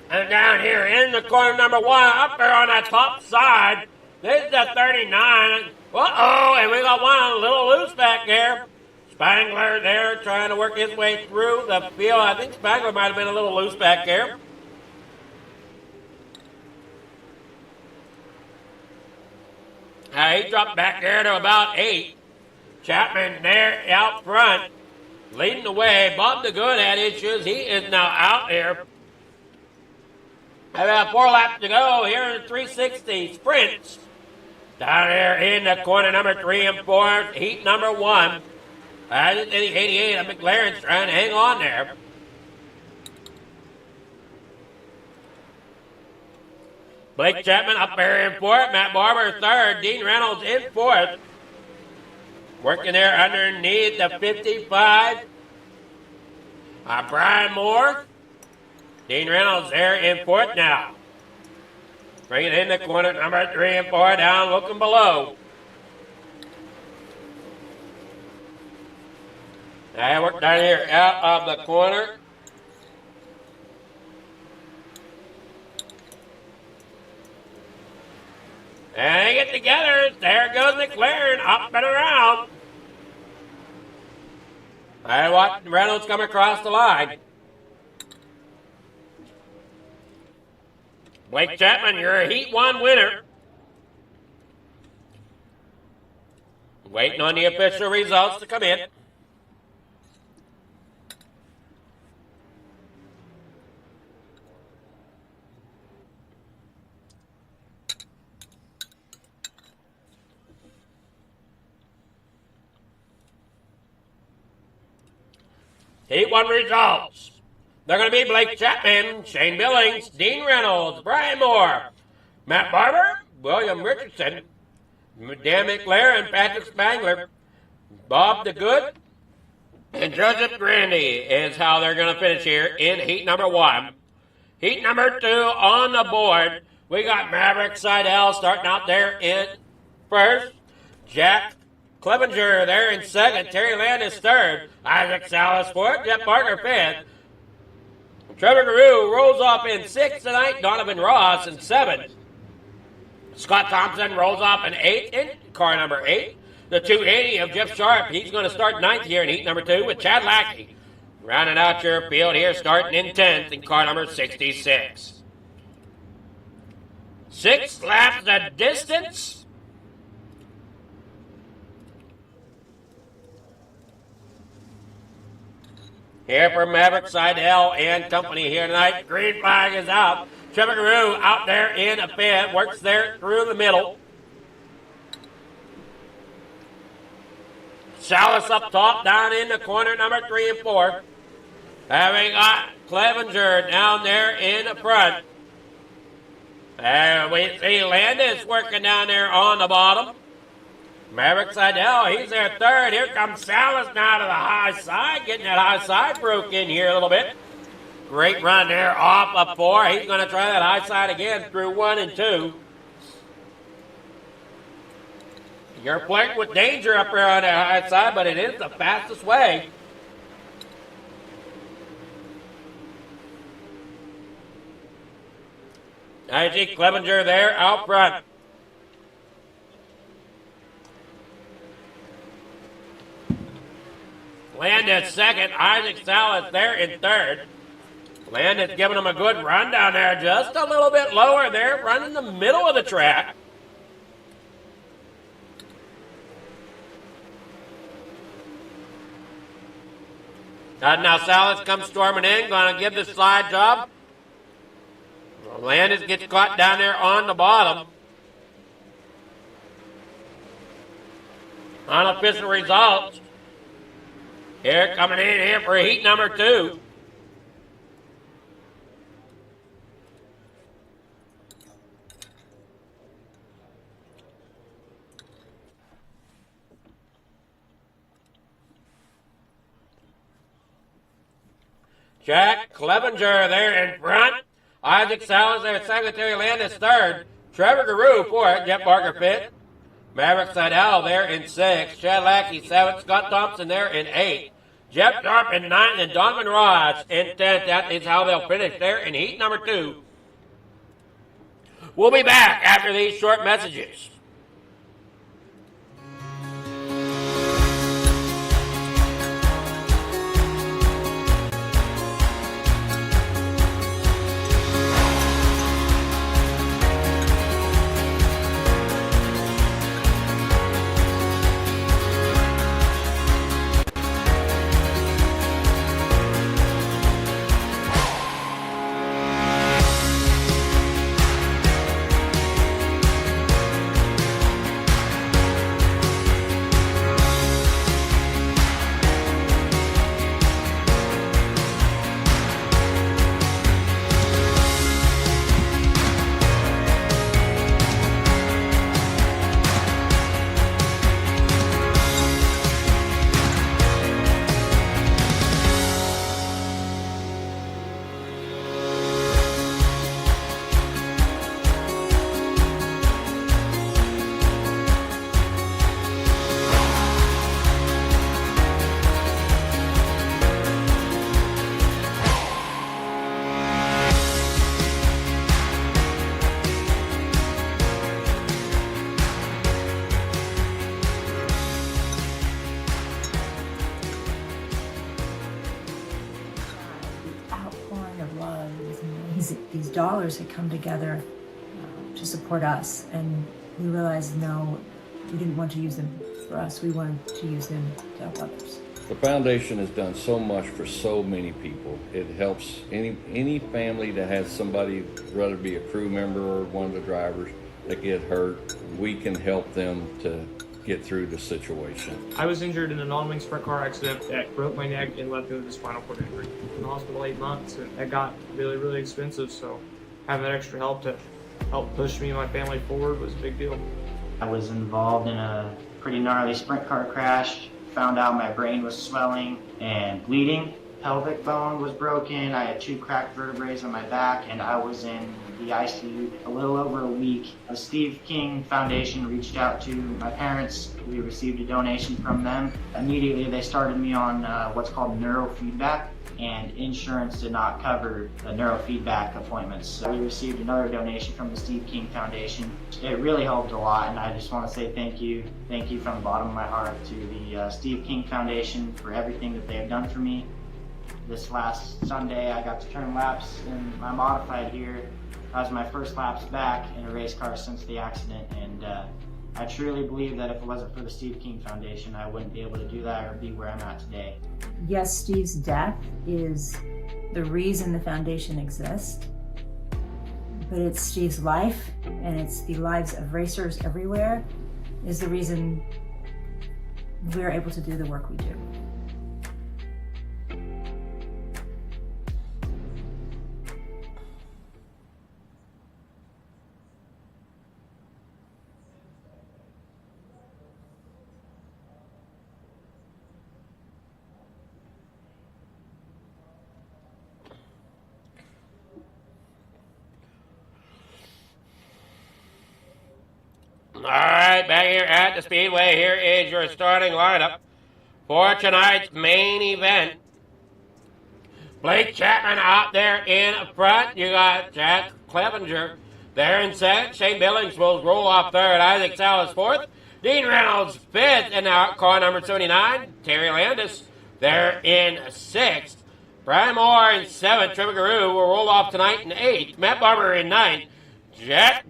And down here in the corner number one, up there on that top side, this is the 39. Uh-oh, and we got one a little loose back there. Spangler there trying to work his way through the field. I think Spangler might have been a little loose back there. He dropped back there to about 8. Chapman there out front, leading the way. Bob the Good had issues. He is now out there. About 4 laps to go here in the 360 sprints. Down there in the corner number 3 and 4, heat number 1. And the 88 of McLaren's trying to hang on there. Blake Chapman up there in 4th. Matt Barber 3rd. Dean Reynolds in 4th. Working there underneath the 55. Brian Moore. Dean Reynolds there in 4th now. Bringing in the corner number 3 and 4 down looking below. They work down here out of the corner. And they get together. There goes McLaren up and around. I watch Reynolds come across the line. Blake Chapman, you're a Heat 1 winner. Waiting on the official results to come in. Heat 1 results. They're going to be Blake Chapman, Shane Billings, Dean Reynolds, Brian Moore, Matt Barber, William Richardson, Dan McLaren, Patrick Spangler, Bob the Good, and Joseph Grandy is how they're going to finish here in heat number 1. Heat number 2 on the board. We got Maverick Seidel starting out there in first. Jack Clevenger there in second. Terry Landis third. Isaac Salas fourth. Jeff Parker fifth. Trevor Garou rolls off in 6th tonight. Donovan Ross in 7th. Scott Thompson rolls off in 8th in car number 8. The 280 of Jeff Sharp, he's going to start 9th here in heat number 2 with Chad Lackey. Rounding out your field here, starting in 10th in car number 66. 6 laps the distance. Here for Maverick Seidel and company here tonight. Green flag is out. Trevor Garou out there in a 5th. Works there through the middle. Salas up top down in the corner number 3 and 4. Having got Clevenger down there in the front. And we see Landis working down there on the bottom. Maverick Seidel, he's there 3rd. Here comes Salas now to the high side, getting that high side broke in here a little bit. Great run there off of 4. He's going to try that high side again through 1 and 2. You're playing with danger up there on the high side, but it is the fastest way. I see Clevenger there out front. Landis 2nd, Isaac Salas there in 3rd. Landis giving him a good run down there, just a little bit lower there, running the middle of the track. And now Salas comes storming in, going to give the slide job. Landis gets caught down there on the bottom. Unofficial results. Here coming in here for heat number 2. Jack Clevenger there in front. Isaac Salas there, Secretary Landis third. Trevor Guru fourth. Jeff Barker fifth. Maverick Seidel there in 6th. Chad Lackey 7th. Scott Thompson there in 8th. Jeff Sharp in 9th. And Donovan Ross in 10th. That is how they'll finish there in heat number 2. We'll be back after these short messages. These dollars had come together to support us, and we realized no, we didn't want to use them for us. We wanted to use them to help others. The foundation has done so much for so many people. It helps any family that has somebody, whether it be a crew member or one of the drivers, that get hurt. We can help them to get through the situation. I was injured in a non-wing sprint car accident that broke my neck and left me with a spinal cord injury. In the hospital 8 months, and that got really, really expensive, so having that extra help to help push me and my family forward was a big deal. I was involved in a pretty gnarly sprint car crash. Found out my brain was swelling and bleeding. Pelvic bone was broken. I had 2 cracked vertebrae on my back, and I was in the ICU a little over a week. The Steve King Foundation reached out to my parents. We received a donation from them. Immediately they started me on what's called neurofeedback, and insurance did not cover the neurofeedback appointments. So we received another donation from the Steve King Foundation. It really helped a lot, and I just want to say thank you from the bottom of my heart to the Steve King Foundation for everything that they have done for me. This last Sunday I got to turn laps in my modified here. That was my first laps back in a race car since the accident, and I truly believe that if it wasn't for the Steve King Foundation, I wouldn't be able to do that or be where I'm at today. Yes, Steve's death is the reason the foundation exists, but it's Steve's life, and it's the lives of racers everywhere, is the reason we're able to do the work we do. All right, back here at the Speedway, here is your starting lineup for tonight's main event. Blake Chapman out there in front. You got Jack Clevenger there in second. Shane Billings will roll off third. Isaac Salas fourth. Dean Reynolds fifth. And now car number 79, Terry Landis there in sixth. Brian Moore in seventh. Trevor Guru will roll off tonight in eighth. Matt Barber in ninth. Jeff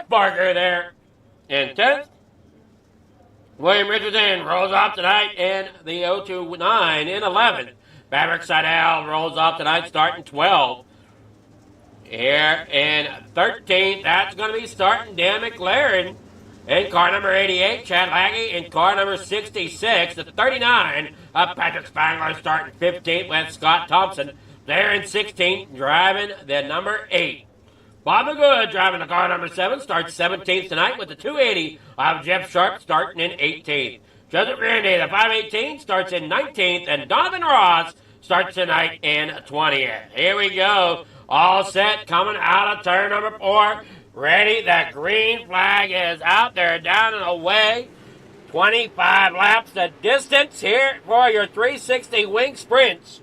Barker there in 10th. William Richardson rolls off tonight in the 029 in 11th. Maverick Seidel rolls off tonight starting 12th. Here in 13th, that's going to be starting Dan McLaren In car number 88, Chad Laggy. In car number 66, the 39, Patrick Spangler starting 15th with Scott Thompson. There in 16th, driving the number 8. Bob McGood driving the car number 7, starts 17th tonight with the 280 of Jeff Sharp starting in 18th. Joseph Randy, the 518, starts in 19th, and Donovan Ross starts tonight in 20th. Here we go. All set, coming out of turn number 4. Ready, the green flag is out there, down and away. 25 laps the distance here for your 360 wing sprints.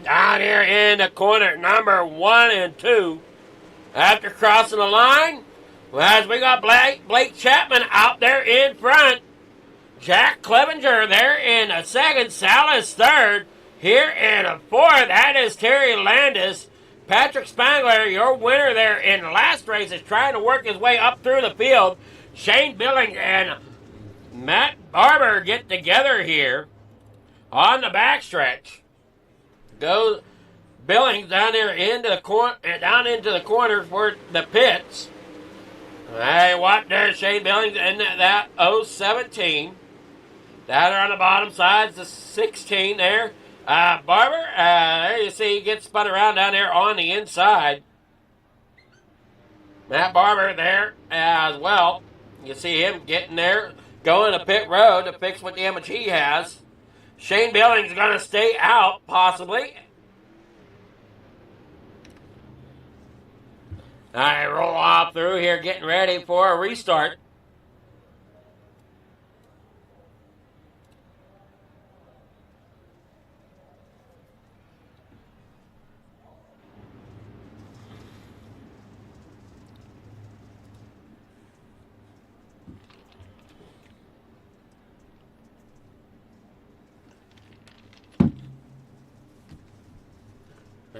Down here in the corner, number 1 and 2. After crossing the line, as we got Blake Chapman out there in front. Jack Clevenger there in a second. Salas third. Here in a fourth, that is Terry Landis. Patrick Spangler, your winner there in the last race, is trying to work his way up through the field. Shane Billings and Matt Barber get together here on the backstretch. Goes Billings down there into the corner for the pits. Hey, what there, Shane Billings in that 017. Down there on the bottom side is the 16 there. Barber, there you see he gets spun around down there on the inside. Matt Barber there as well. You see him getting there, going to pit road to fix what damage he has. Shane Billings is going to stay out, possibly. All right, roll off through here, getting ready for a restart.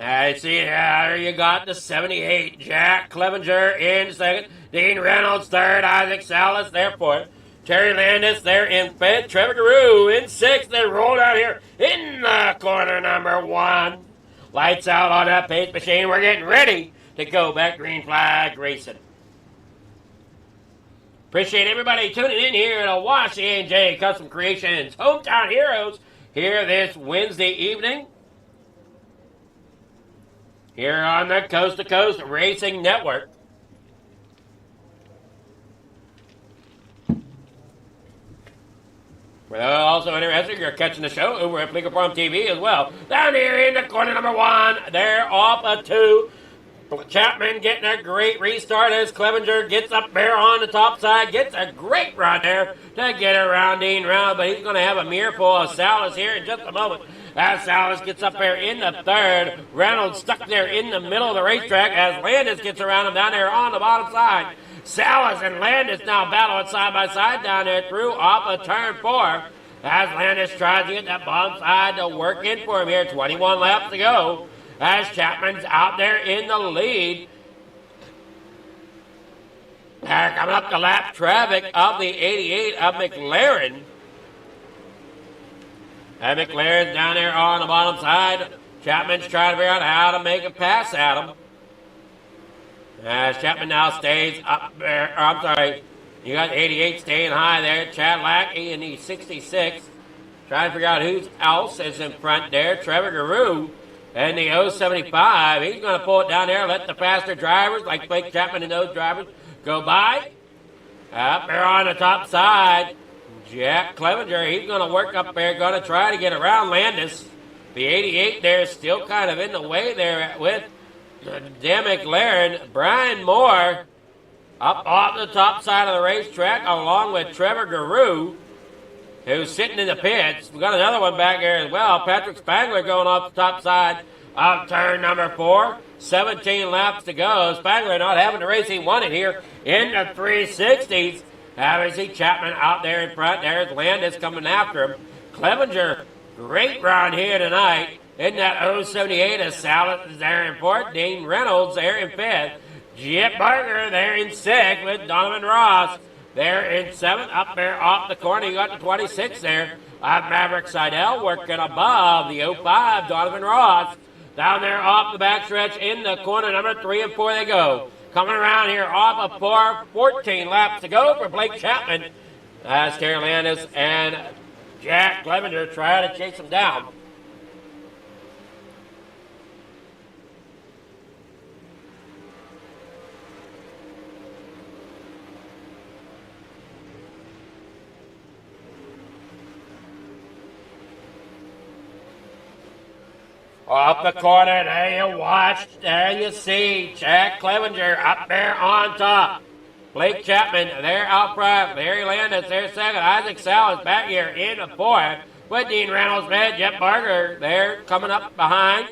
I see here you got the 78, Jack Clevenger in second, Dean Reynolds third, Isaac Salas there fourth, Terry Landis there in fifth, Trevor Garou in sixth. They roll down here in the corner number 1. Lights out on that pace machine. We're getting ready to go back green flag racing. Appreciate everybody tuning in here to watch the A&J Custom Creations Hometown Heroes here this Wednesday evening. Here on the Coast to Coast Racing Network. For those also interested, you're catching the show over at Fleeker Farm TV as well. Down here in the corner number 1, they're off a 2. Chapman getting a great restart as Clevenger gets up there on the top side, gets a great run there to get around Dean Reynolds, but he's going to have a mirror of Salas here in just a moment. As Salas gets up there in the third, Reynolds stuck there in the middle of the racetrack as Landis gets around him down there on the bottom side. Salas and Landis now battling side by side down there through off of turn 4 as Landis tries to get that bottom side to work in for him here. 21 laps to go as Chapman's out there in the lead. Coming up the lap traffic of the 88 of McLaren. And McLaren's down there on the bottom side. Chapman's trying to figure out how to make a pass at him. As Chapman now stays up there. I'm sorry. You got 88 staying high there. Chad Lackey in the 66. Trying to figure out who else is in front there. Trevor Garou in the 075. He's going to pull it down there. Let the faster drivers like Blake Chapman and those drivers go by. Up there on the top side. Jack Clevenger, he's going to work up there, going to try to get around Landis. The 88 there is still kind of in the way there with Dan McLaren. Brian Moore up off the top side of the racetrack along with Trevor Garou, who's sitting in the pits. We got another one back there as well. Patrick Spangler going off the top side of turn number 4. 17 laps to go. Spangler not having the race he wanted here in the 360s. We see Chapman out there in front. There's Landis coming after him. Clevenger, great run here tonight. In that 078 as Salas is there in fourth. Dean Reynolds there in fifth. Jip Barger there in sixth with Donovan Ross there in seventh. Up there off the corner, you got the 26 there. Maverick Seidel working above the 05, Donovan Ross. Down there off the backstretch in the corner, number 3 and 4 they go. Coming around here off of 14 laps to go for Blake Chapman. As Terry Landis and Jack Clevenger try to chase him down. Off the corner, there you watch, there you see Jack Clevenger up there on top. Blake Chapman there out front, Larry Landis there second, Isaac Salas back here in the fourth, with Dean Reynolds, man, Jeff Barker there coming up behind.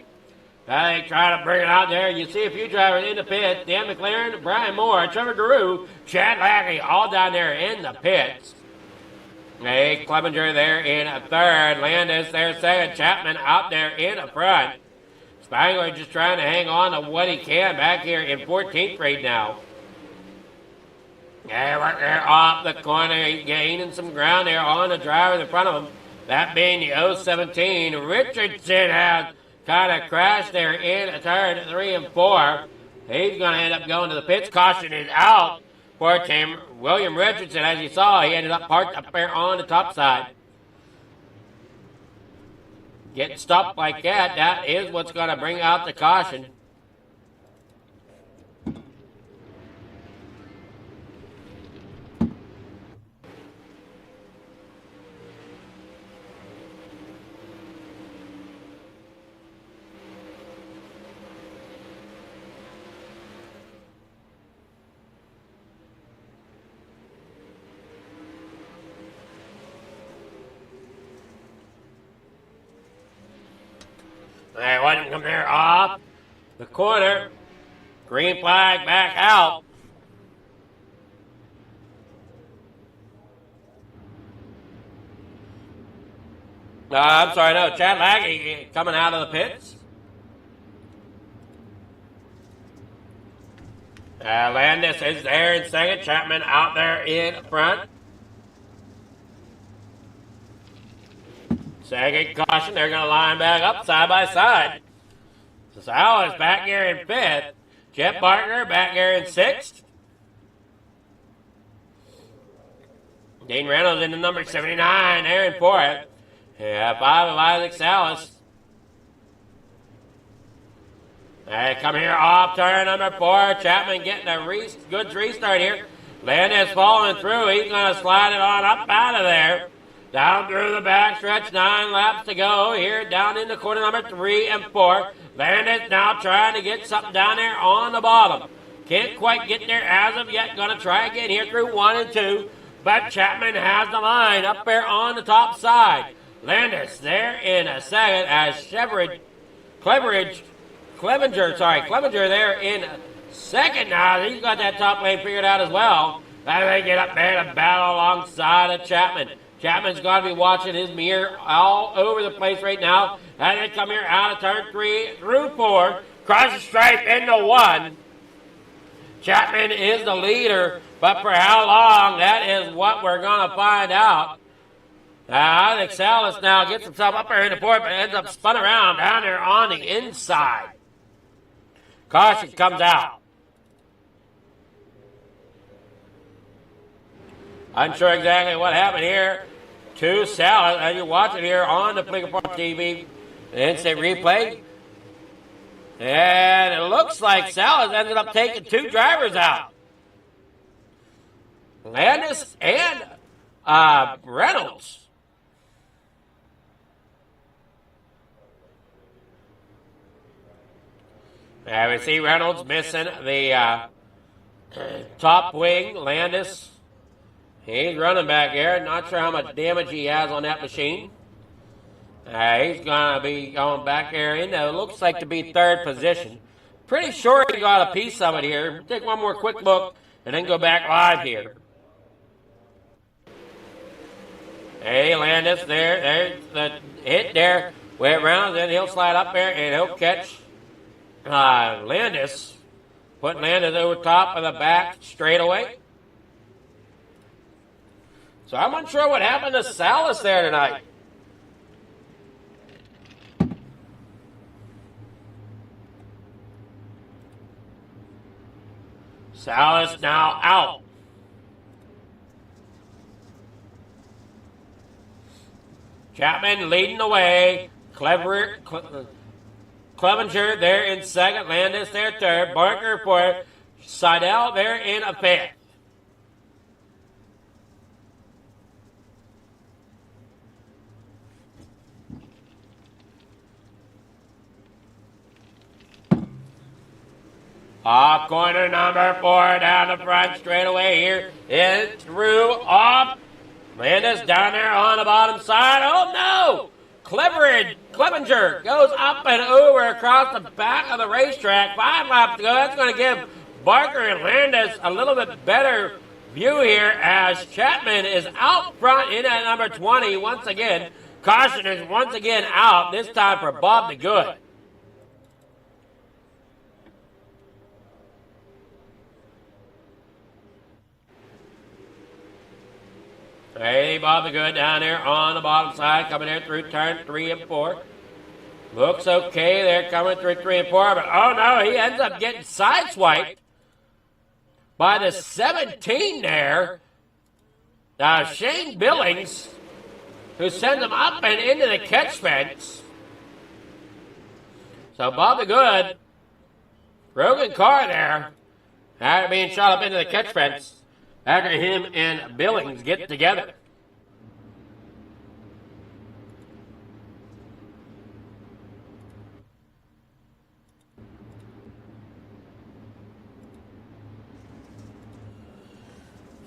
They try to bring it out there. You see a few drivers in the pits, Dan McLaren, Brian Moore, Trevor Giroux, Chad Lackey, all down there in the pits. Hey, Clevenger there in a third. Landis there second. Chapman out there in the front. Spangler just trying to hang on to what he can back here in 14th grade now. Yeah, right there off the corner. He's gaining some ground there on the driver in front of him. That being the 017. Richardson has kind of crashed there in turn 3 and 4. He's going to end up going to the pits. Caution is out for Tim William Richardson. As you saw, he ended up parked up there on the top side. Getting stopped like that, that is what's going to bring out the caution. They wouldn't come there off the corner. Green flag back out. I'm sorry, no, Chad Lackey coming out of the pits. Landis is there in second. Chapman out there in front. Second caution, they're going to line back up side by side. So Salas back here in fifth. Jeff Barker back here in sixth. Dean Reynolds in the number 79 there in fourth. Yeah, 5 of Isaac Salas. They come here off turn number 4. Chapman getting a good restart here. Landis falling through. He's going to slide it on up out of there. Down through the backstretch, 9 laps to go here, down in the corner number 3 and 4. Landis now trying to get something down there on the bottom. Can't quite get there as of yet. Going to try again here through 1 and 2. But Chapman has the line up there on the top side. Landis there in a second as Clevenger there in second now. He's got that top lane figured out as well. As they get up there to battle alongside of Chapman. Chapman's got to be watching his mirror all over the place right now. As they come here out of turn 3 through 4. Cross the stripe into 1. Chapman is the leader, but for how long, that is what we're going to find out. I think Salas now gets himself up there in the fourth, but ends up spun around down there on the inside. Caution comes out. Unsure exactly what happened here to Salas as you watch it here on the Flicker Park TV. Instant replay. And it looks like Salas ended up taking 2 drivers out. Landis and Reynolds. And we see Reynolds missing the top wing. Landis, he's running back here. Not sure how much damage he has on that machine. He's going to be going back here in it looks like to be 3rd position. Pretty sure he got a piece of it here. Take one more quick look and then go back live here. Hey, Landis there. There's the hit there. Way around, then he'll slide up there and he'll catch Landis. Putting Landis over top of the back straightaway. So I'm unsure what happened to Salas there tonight. Salas now out. Chapman leading the way. Clevenger there in second. Landis there third. Barker fourth. Seidel there in a fifth. Off corner number 4 down the front straightaway here. It's through off. Landis down there on the bottom side. Oh no! Clevenger goes up and over across the back of the racetrack. 5 laps to go. That's going to give Barker and Landis a little bit better view here as Chapman is out front in at number 20 once again. Caution is once again out, this time for Bob the Good. Hey, Bob the Good down there on the bottom side, coming there through turn 3 and 4. Looks okay there, coming through 3 and 4, but oh no, he ends up getting sideswiped by the 17 there. Shane Billings, who sends him up and into the catch fence. So Bob the Good, broken car there, after being shot up into the catch fence. After him and Billings get together.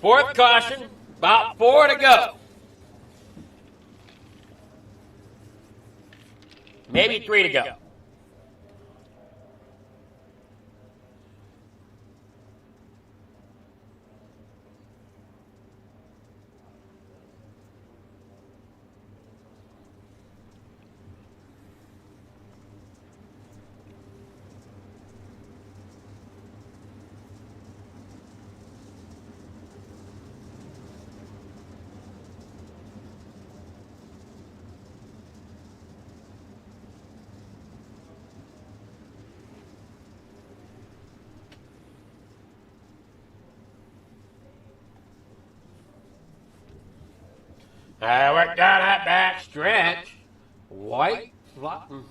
Fourth caution, about 4 to go. Maybe 3 to go. Work down that back stretch. White Flutton.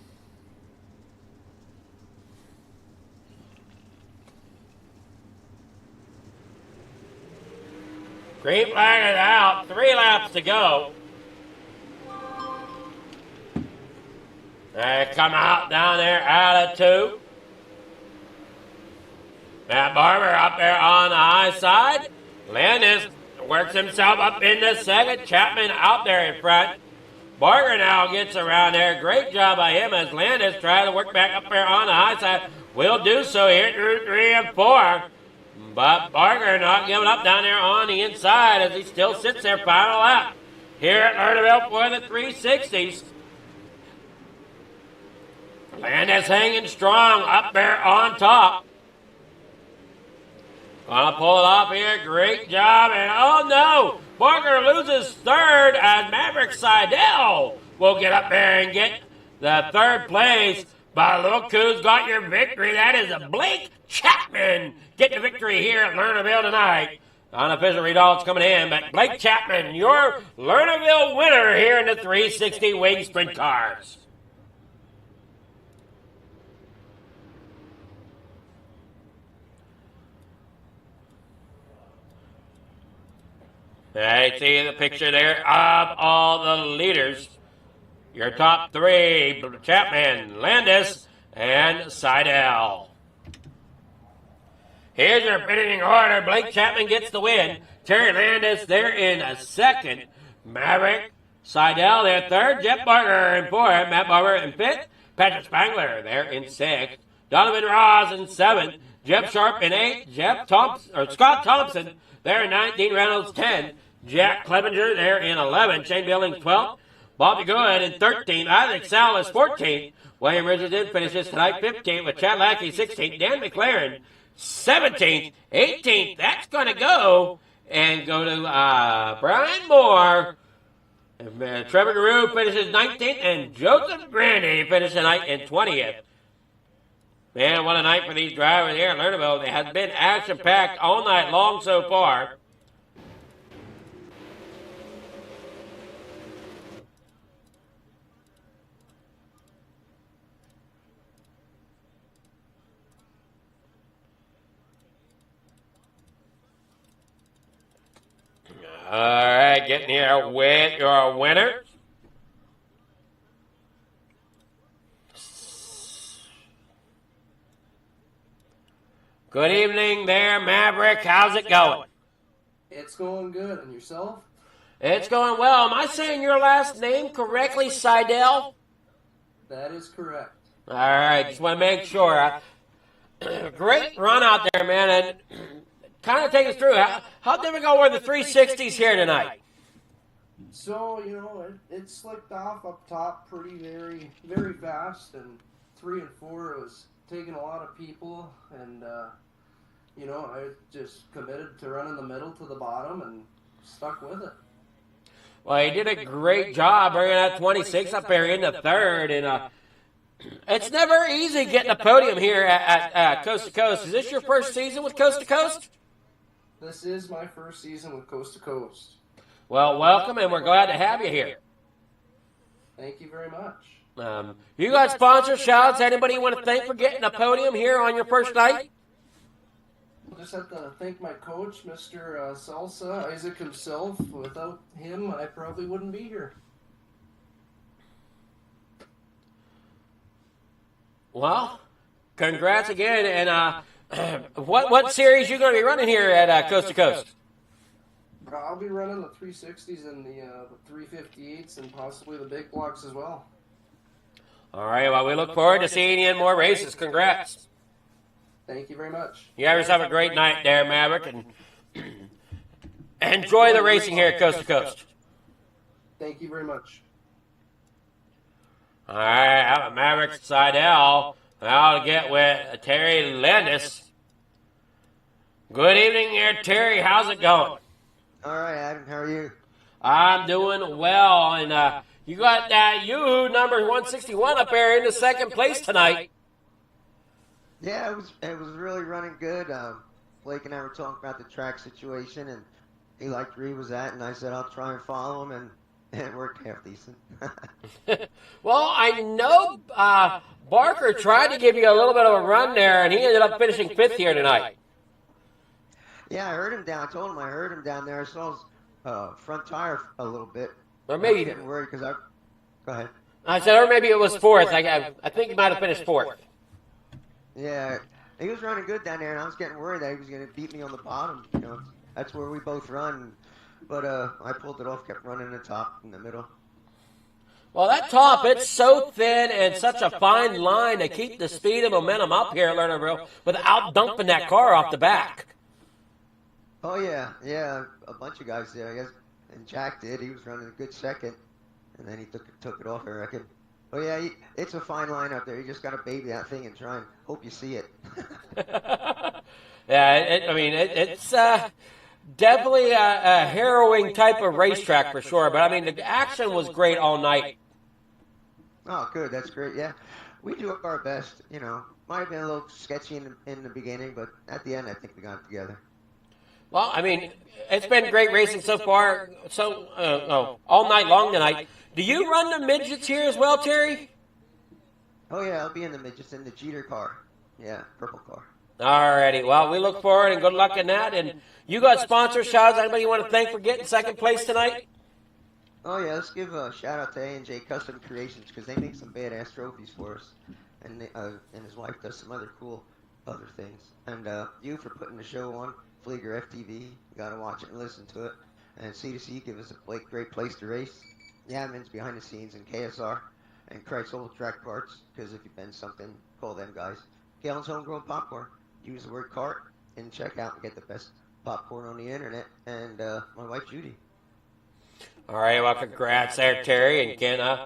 Green flag is out. 3 laps to go. They come out down there out of 2. Matt Barber up there on the high side. Landis works himself up into second. Chapman out there in front. Barger now gets around there. Great job by him as Landis tries to work back up there on the high side. Will do so here through 3 and 4. But Barger not giving up down there on the inside as he still sits there final lap. Here at Lernerville for the 360s. Landis hanging strong up there on top. Gonna pull it off here. Great job. And oh no! Barker loses third as Maverick Seidel will get up there and get the 3rd place. But look who's got your victory. That is a Blake Chapman. Get the victory here at Lernerville tonight. Unofficial results coming in, but Blake Chapman, your Lernerville winner here in the 360 Wing Sprint Cars. I see the picture there of all the leaders. Your top 3, Chapman, Landis, and Seidel. Here's your finishing order. Blake Chapman gets the win. Terry Landis there in a 2nd. Maverick Seidel there 3rd. Jeff Barker in 4th. Matt Barber in 5th. Patrick Spangler there in 6th. Donovan Ross in 7th. Jeff Sharp in 8th. Scott Thompson there in 9th. Dean Reynolds 10th. Jack Clevenger there in 11th. Shane Billings 12th. Bobby Good in 13th. Isaac Salas 14th. William Richardson finishes tonight 15th with Chad Lackey 16th. Dan McLaren 17th. 18th. That's going to go and go to Brian Moore. Trevor Guru finishes 19th. And Joseph Grandy finishes tonight in 20th. Man, what a night for these drivers here in Lernerville. It has been action-packed all night long so far. All right, getting here with your winner. Good evening there, Maverick. How's it going? It's going good. And yourself? It's going well. Am I saying your last name correctly, Seidel? That is correct. All right, just want to make sure. Great run out there, man. And kind of take us through. How difficult were the 360s here tonight? So, it slicked off up top very, very fast. And 3 and 4 was taking a lot of people. And, I just committed to running the middle to the bottom and stuck with it. Well, you did a great job bringing that 26 up there in the third. And it's never easy getting a podium here at Coast to Coast. Is this your first season with Coast to Coast? This is my first season with Coast to Coast. Well, welcome, and we're glad to have you here. Thank you very much. You got sponsor shouts. Anybody you want to thank for getting a podium here on your first night? I just have to thank my coach, Mr. Salsa, Isaac himself. Without him, I probably wouldn't be here. Well, congrats again. And what series you going to be running here at Coast to Coast? I'll be running the 360s and the 358s and possibly the big blocks as well. All right, well, we look forward to seeing you in more races. Congrats. Thank you very much. You guys have a great night there, Maverick, and enjoy the racing here at Coast to Coast. Thank you very much. All right, out of Maverick Seidel. Now to get with Terry Landis. Good evening here, Terry. How's it going? All right, Adam. How are you? I'm doing well, and you got that Yoo-hoo number 161 up there in the second place tonight. Yeah, it was really running good. Blake and I were talking about the track situation, and he liked where he was at, and I said I'll try and follow him, and it worked half decent. Well, I know Barker tried to give you a little bit of a run there, and he ended up finishing 5th here tonight. Yeah, I heard him down. I told him I heard him down there. I saw his front tire a little bit. Or maybe I was getting worried because Go ahead. I said, or maybe it was 4th. I think he might have finished 4th. Yeah, he was running good down there, and I was getting worried that he was going to beat me on the bottom. That's where we both run. But I pulled it off, kept running the top in the middle. Well, that top, it's so thin and such a fine line to keep the speed and momentum up here at Lernerville without dumping that car off the back. Oh, yeah, a bunch of guys did, I guess. And Jack did. He was running a good second, and then he took it off, I reckon. Oh, yeah, it's a fine line up there. You just got to baby that thing and try and hope you see it. Yeah, it's definitely a harrowing type of racetrack for sure. But, I mean, the action was great all night. Oh, good. That's great. Yeah, we do our best. Might have been a little sketchy in the beginning, but at the end, I think we got it together. Well, I mean, it's been great racing so far. All night long tonight. Do you run the midgets here as well, Terry? Oh, yeah, I'll be in the midgets in the Jeter car. Yeah, purple car. Alrighty, well, we look forward and good luck in that. And you got sponsor shots. Anybody you want to thank for getting second place tonight? Oh, yeah, let's give a shout-out to A&J Custom Creations because they make some badass trophies for us. And his wife does some other cool other things. And you for putting the show on, Flieger FTV. You got to watch it and listen to it. And C2C give us a great place to race. The admins behind the scenes in KSR and Christ's Old Track Parts, because if you've been something, call them guys. Galen's Homegrown Popcorn. Use the word cart and check out and get the best popcorn on the internet. And my wife, Judy. All right, well, congrats there, Terry. And can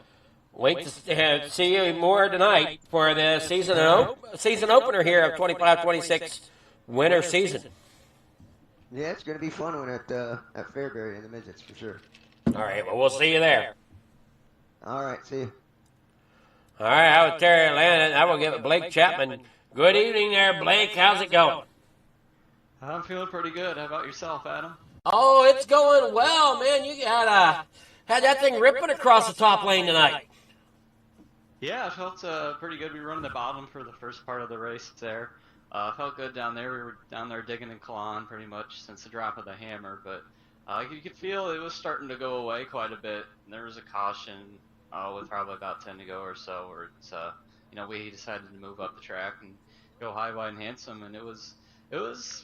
wait to see you more tonight for the season opener here of 25-26 winter season. Yeah, it's going to be fun one at Fairbury in the midgets for sure. All right, well, we'll see you there. All right, see you. All right, I was Terry Landon. I will give it Blake Chapman. Good evening there, Blake. How's it going? I'm feeling pretty good. How about yourself, Adam? Oh, it's going well, man. You had that thing ripping across the top lane tonight. Yeah, I felt pretty good. We were running the bottom for the first part of the race there. Felt good down there. We were down there digging and clawing pretty much since the drop of the hammer, but you could feel it was starting to go away quite a bit. And there was a caution with probably about 10 to go or so, where it's we decided to move up the track and go high, wide, and handsome, and it was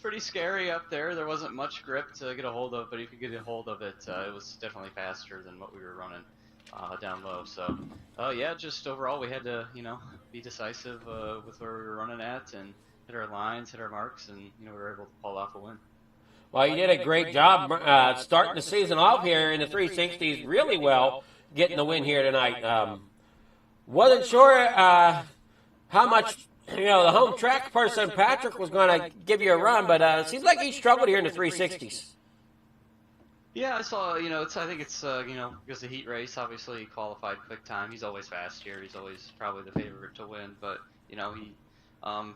pretty scary up there. There wasn't much grip to get a hold of, but if you get a hold of it, it was definitely faster than what we were running down low. So yeah, just overall we had to be decisive with where we were running at and hit our lines, hit our marks, and we were able to pull off a win. Well, you did a great job starting the season off here in the 360s really well, getting the win here tonight. Wasn't sure how much the home track person, Patrick, was going to give you a run, but it seems like he struggled here in the 360s. Yeah, I saw, I think it's, because the heat race, obviously he qualified quick time. He's always fast here. He's always probably the favorite to win, but, he,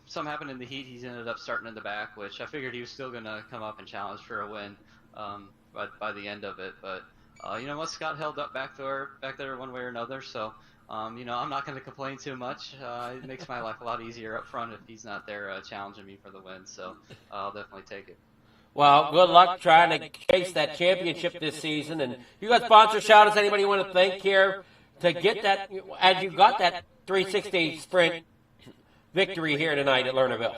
something happened in the heat. He's ended up starting in the back, which I figured he was still going to come up and challenge for a win by the end of it. But, must got held up back there one way or another, so, I'm not going to complain too much. It makes my life a lot easier up front if he's not there challenging me for the win, so I'll definitely take it. Well, good luck trying to chase that championship this season. And you got sponsor shout-outs, anybody you want to thank here to get that, as you got that 360 sprint victory here tonight at Lernerville?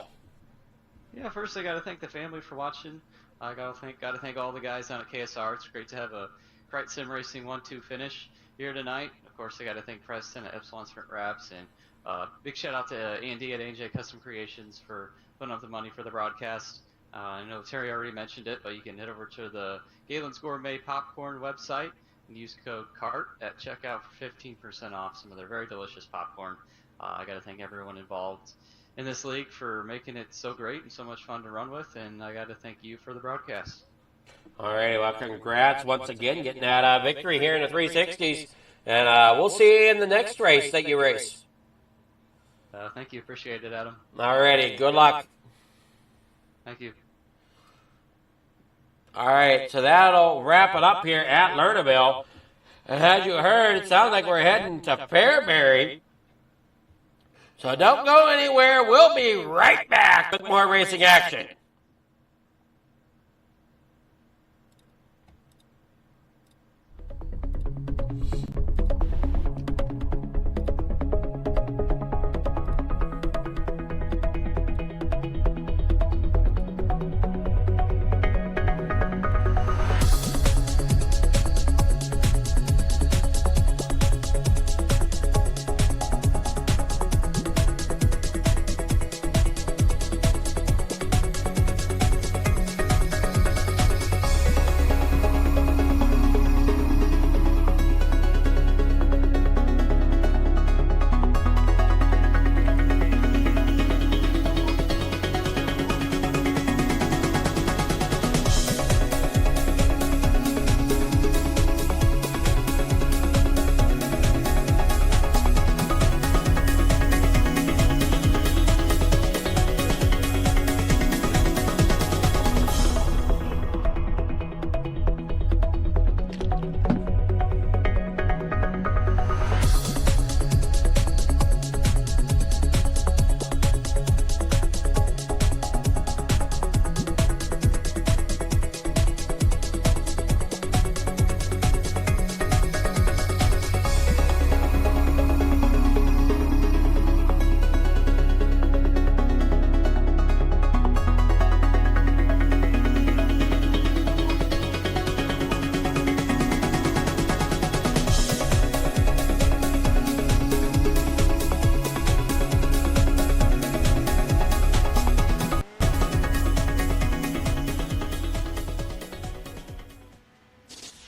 Yeah, first I got to thank the family for watching. I got to thank all the guys down at KSR. It's great to have a Krite Sim Racing 1-2 finish here tonight. Of course, I got to thank Preston at Epsilon Sprint Wraps, and big shout out to Andy at AJ Custom Creations for putting up the money for the broadcast. I know Terry already mentioned it, but you can head over to the Galen's Gourmet Popcorn website and use code CART at checkout for 15% off some of their very delicious popcorn. I got to thank everyone involved in this league for making it so great and so much fun to run with, and I got to thank you for the broadcast. All right, well, congrats once again getting that victory here in the 360s, and we'll see you in the next race that you race. Thank you. Appreciate it, Adam. All righty. Good luck. Thank you. All right, so that'll wrap it up here at Lernerville. And as you heard, it sounds like we're heading to Fairbury. So don't go anywhere. We'll be right back with more racing action.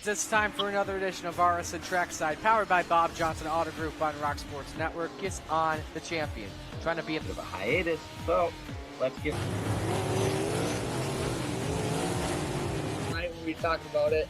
It's time for another edition of RSN Trackside, powered by Bob Johnson Auto Group on Rock Sports Network. Gets on the champion, trying to be a bit of a hiatus, so let's get. Right when we talk about it.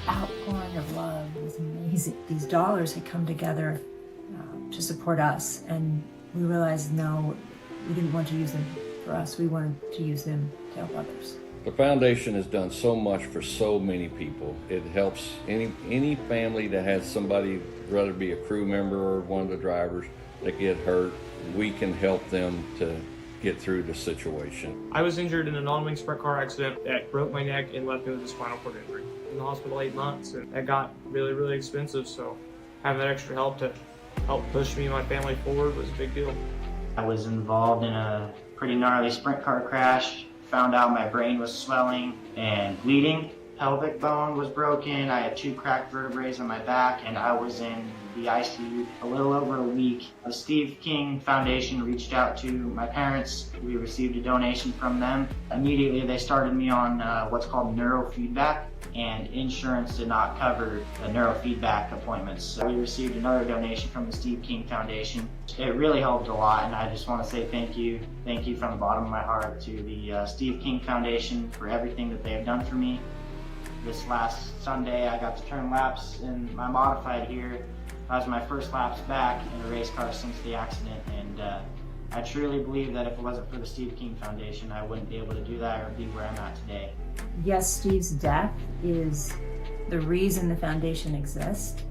outpouring of love was amazing. These dollars had come together to support us, and we realized, no, we didn't want to use them for us. We wanted to use them to help others. The foundation has done so much for so many people. It helps any family that has somebody, whether it be a crew member or one of the drivers, that get hurt. We can help them to get through the situation. I was injured in an on-wing sprint car accident that broke my neck and left me with a spinal cord injury. In the hospital 8 months, and it got really, really expensive, so having that extra help to help push me and my family forward was a big deal. I was involved in a pretty gnarly sprint car crash. Found out my brain was swelling and bleeding. Pelvic bone was broken. I had 2 cracked vertebrae on my back, and I was in the ICU a little over a week. The Steve King Foundation reached out to my parents. We received a donation from them. Immediately they started me on what's called neurofeedback, and insurance did not cover the neurofeedback appointments. So we received another donation from the Steve King Foundation. It really helped a lot, and I just want to say thank you. Thank you from the bottom of my heart to the Steve King Foundation for everything that they have done for me. This last Sunday I got to turn laps in my modified here. That was my first laps back in a race car since the accident, and I truly believe that if it wasn't for the Steve King Foundation, I wouldn't be able to do that or be where I'm at today. Yes, Steve's death is the reason the foundation exists,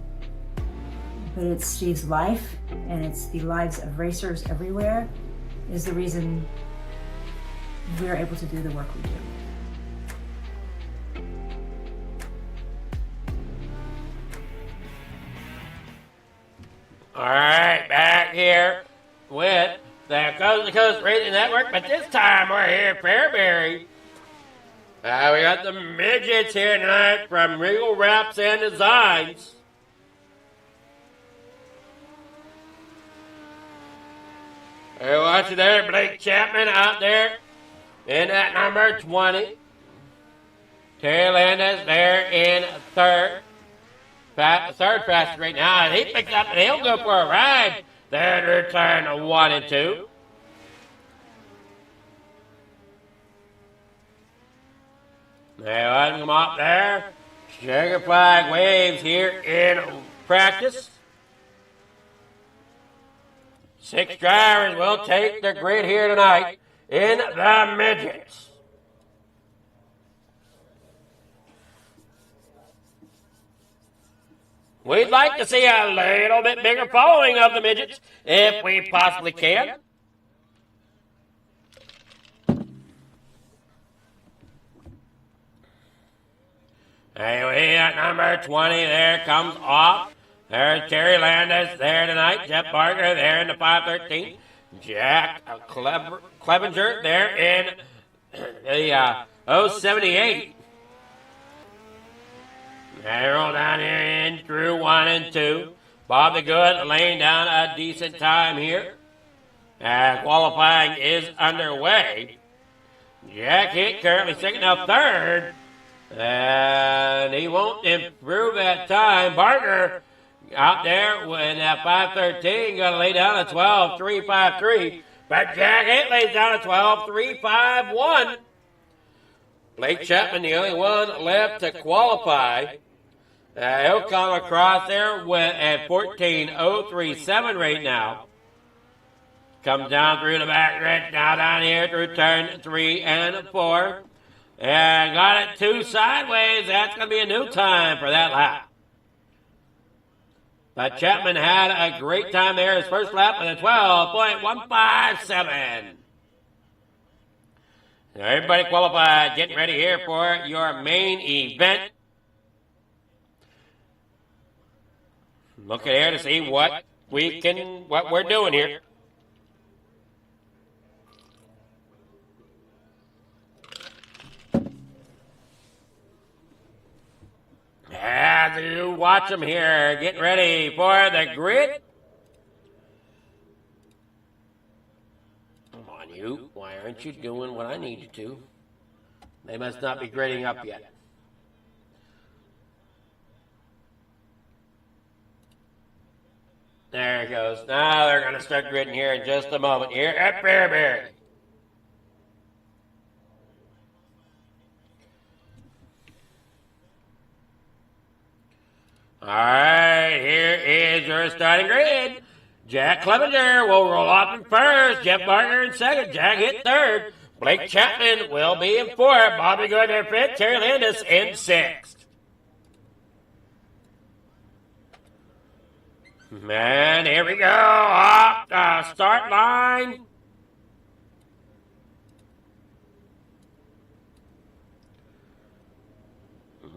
but it's Steve's life, and it's the lives of racers everywhere, is the reason we're able to do the work we do. All right, back here with the Coast2Coast Racing Network, but this time we're here at Fairbury. We got the midgets here tonight from Regal Wraps and Designs. Hey, watch it there, Blake Chapman out there in that number 20. Terry Landis there in third. Third fastest right now, and he picks up and he'll go for a ride. There to turn 1 and 2. They let him up there. Sugar flag waves here in practice. 6 drivers will take the grid here tonight in the midgets. We'd like to see a little bit bigger following of the midgets, if we possibly can. Anyway, at number 20 there comes off. There's Terry Landis there tonight. Jeff Barker there in the 513. Jack Clevenger there in the 078. They roll down here in through 1 and 2. Bob the Good laying down a decent time here. Qualifying is underway. Jack Hitt currently sitting up third. And he won't improve that time. Barker out there in that 513 going to lay down a 12.353. But Jack Hitt lays down a 12.351. Blake Chapman, the only one left to qualify. He'll come across there at 14.037 right now. Comes down through the back stretch, now down here through turn 3 and 4. And got it 2 sideways. That's going to be a new time for that lap. But Chapman had a great time there. His first lap with a 12.157. Everybody qualified, getting ready here for your main event. Looking here to see what we're doing here. As you watch them here, getting ready for the grid. Come on, you. Why aren't you doing what I need you to? They must not be gridding up yet. There it goes. Now they're going to start gridding here in just a moment here at Fairbury. All right, here is your starting grid. Jack Clevenger will roll off in first. Jeff Barker in second. Jack hit third. Blake Chapman will be in fourth. Bobby Gardner fifth. Terry Landis in sixth. Man, here we go. Off the start line.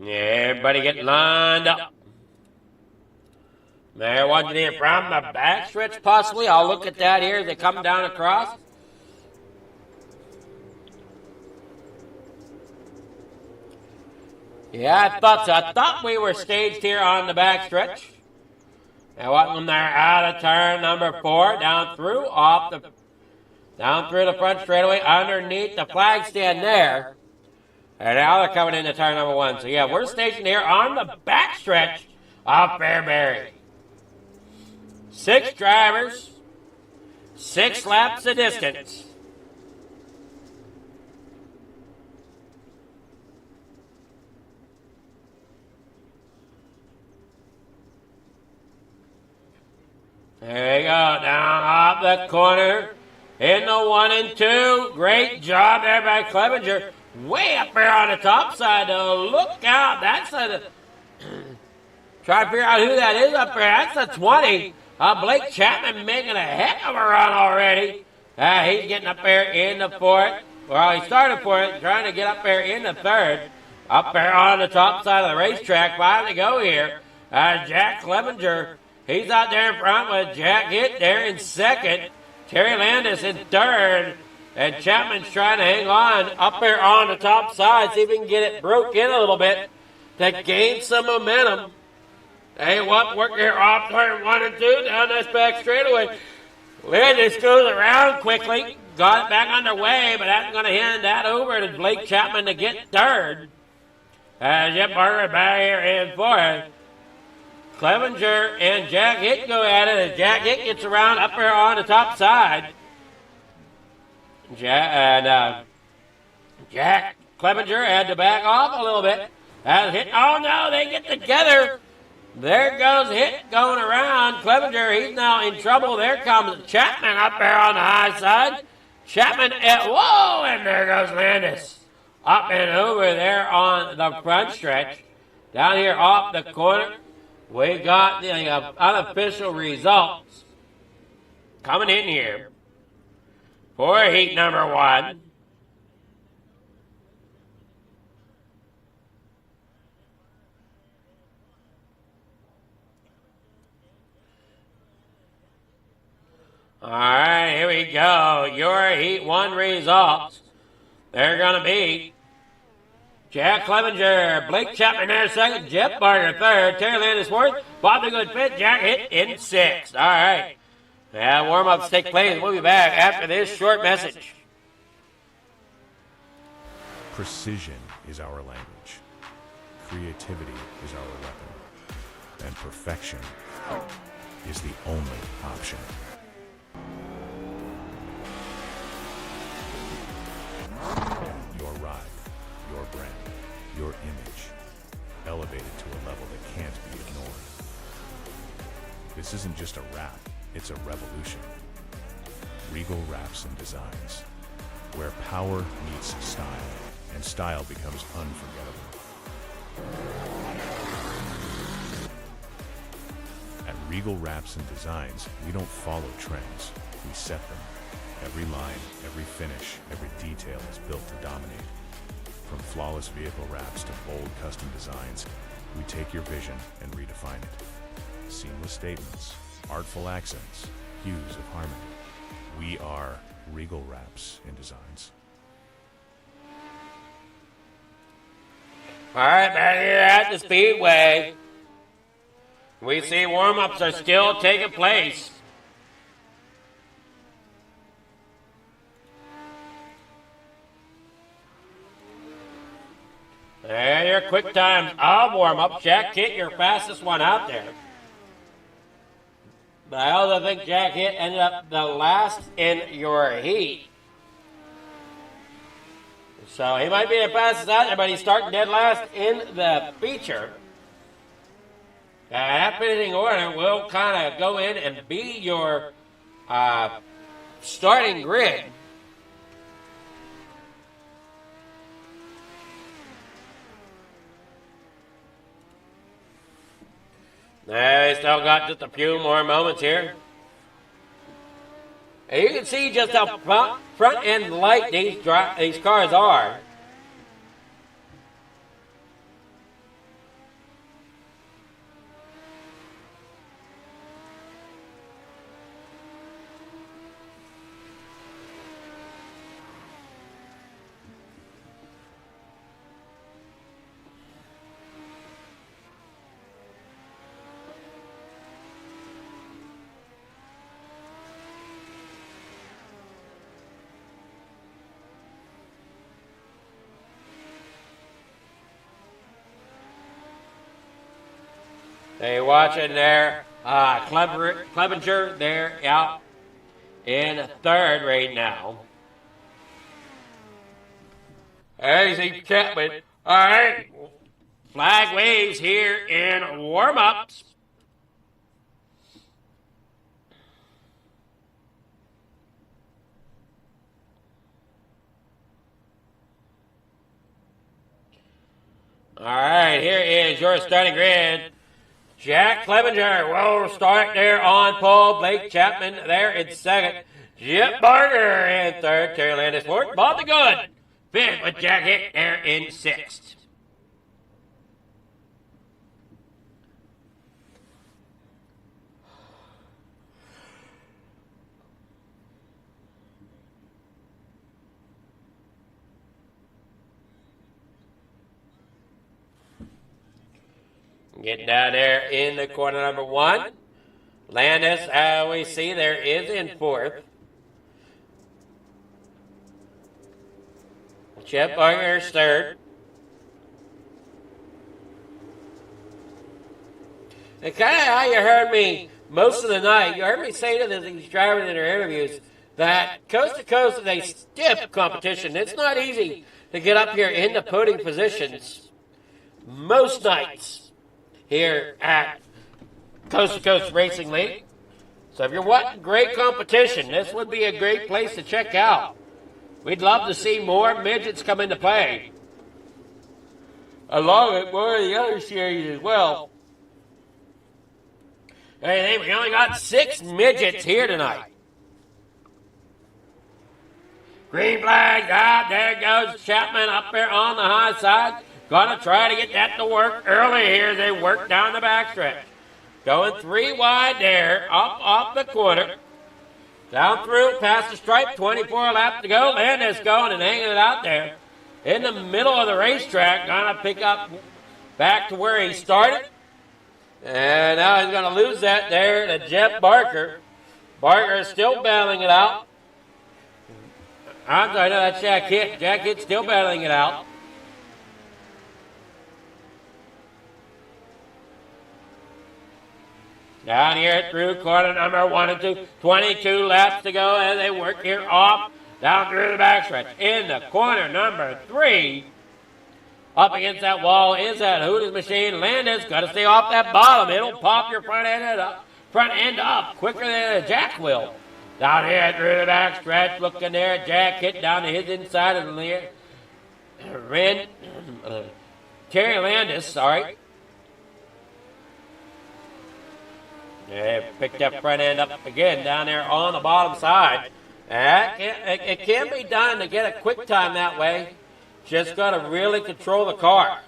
Everybody get lined up. They're watching it from the backstretch, possibly. I'll look at that here as they come down across. Yeah, I thought so. I thought we were staged here on the backstretch. And watch them there out of turn number 4, down through the front straightaway, underneath the flag stand there. And now they're coming into turn number 1. So yeah, we're stationed here on the backstretch of Fairbury. 6 drivers, 6 laps of distance. There you go, down off the corner in the 1 and 2. Great job there by Clevenger. Way up there on the top side, though. Look out. That's a... Try to figure out who that is up there. That's a 20. Blake Chapman making a heck of a run already. He's getting up there in the 4th. Well, he started 4th, trying to get up there in the 3rd. Up there on the top side of the racetrack. 5 to go here. Jack Clevenger, he's out there in front with Jack Hitt there in 2nd. Terry Landis in 3rd. And Chapman's trying to hang on up there on the top side, see if he can get it broke in a little bit to gain some momentum. Hey, what? Work here off turn 1 and 2 down this back straightaway. Landis goes around quickly, got it back underway, but that's going to hand that over to Blake Chapman to get 3rd. Jeff Barker back here in 4th. Clevenger and Jack Hitt go at it as Jack Hitt gets around up there on the top side. Jack Clevenger had to back off a little bit. Oh no, they get together. There goes Hitt going around. Clevenger, he's now in trouble. There comes Chapman up there on the high side. Chapman whoa, and there goes Landis. Up and over there on the front stretch. Down here off the corner, we got the unofficial results coming in here. For heat number 1. All right, here we go. Your heat 1 results. They're going to be Jack Clevenger, Blake Chapman there 2nd, Jeff Barker 3rd, Terry Landis 4th, Bob the Good 5th, Jack Hitt in 6th. All right. Yeah, warm-ups take place. We'll be back after this short message. Precision is our language. Creativity is our weapon. And perfection is the only option. Your ride, your brand, your image, elevated to a level that can't be ignored. This isn't just a wrap. It's a revolution. Regal Wraps and Designs, where power meets style, and style becomes unforgettable. At Regal Wraps and Designs, we don't follow trends, we set them. Every line, every finish, every detail is built to dominate. From flawless vehicle wraps to bold custom designs, we take your vision and redefine it. Seamless statements, artful accents, hues of harmony. We are Regal Wraps and Designs. All right, back here at the Speedway, we see warm-ups are still taking place. There your quick times of warm-up. Jack Hitt, your fastest one out there. But I also think Jack Hitt ended up the last in your heat. So he might be the fastest out there, but he's starting dead last in the feature. That finishing order will kind of go in and be your starting grid. They still got just a few more moments here. And you can see just how front end light these cars are. They watching there, Clevenger there out in third right now. Easy Chapman. All right, flag waves here in warm-ups. All right, here is your starting grid. Jack Clevenger will start there on pole. Blake Chapman there in second. Jip Barger in third. Terry Landis fourth. Bob the Good fifth with Jack Hick there in sixth. Getting down there in the corner number one. Landis, we see there is in fourth. Chip Barger's third. And kind of how you heard me most of the night, you heard me say to these drivers in their interviews that Coast to Coast is a stiff competition. It's not easy to get up here in the podium positions most nights here at Coast to Coast Racing League. So if you're wanting great competition, this would be a great place to check out. We'd love to see more midgets come into play, along with more of the other series as well. Hey, we only got 6 midgets here tonight. Green flag, there goes Chapman up there on the high side. Gonna try to get that to work early here. They work down the backstretch. Going 3 wide there, up off the corner. Down through, past the stripe, 24 laps to go. Landis going and hanging it out there. In the middle of the racetrack, gonna pick up back to where he started. And now he's gonna lose that there to Jeff Barker. Barker is still battling it out. I'm sorry, no, that's Jack Hitt. Jack Hitt still battling it out. Down here through corner number 1 and 2. 22 laps to go as they work here off down through the backstretch. In the corner number 3. Up against that wall is that Hooters machine. Landis got to stay off that bottom. It'll pop your front end up quicker than a Jack will. Down here through the backstretch, looking there. Jack Hitt down to his inside of the Terry Landis, sorry. Yeah, picked that front end up again down there on the bottom side. It can be done to get a quick time that way. Just got to really control the car.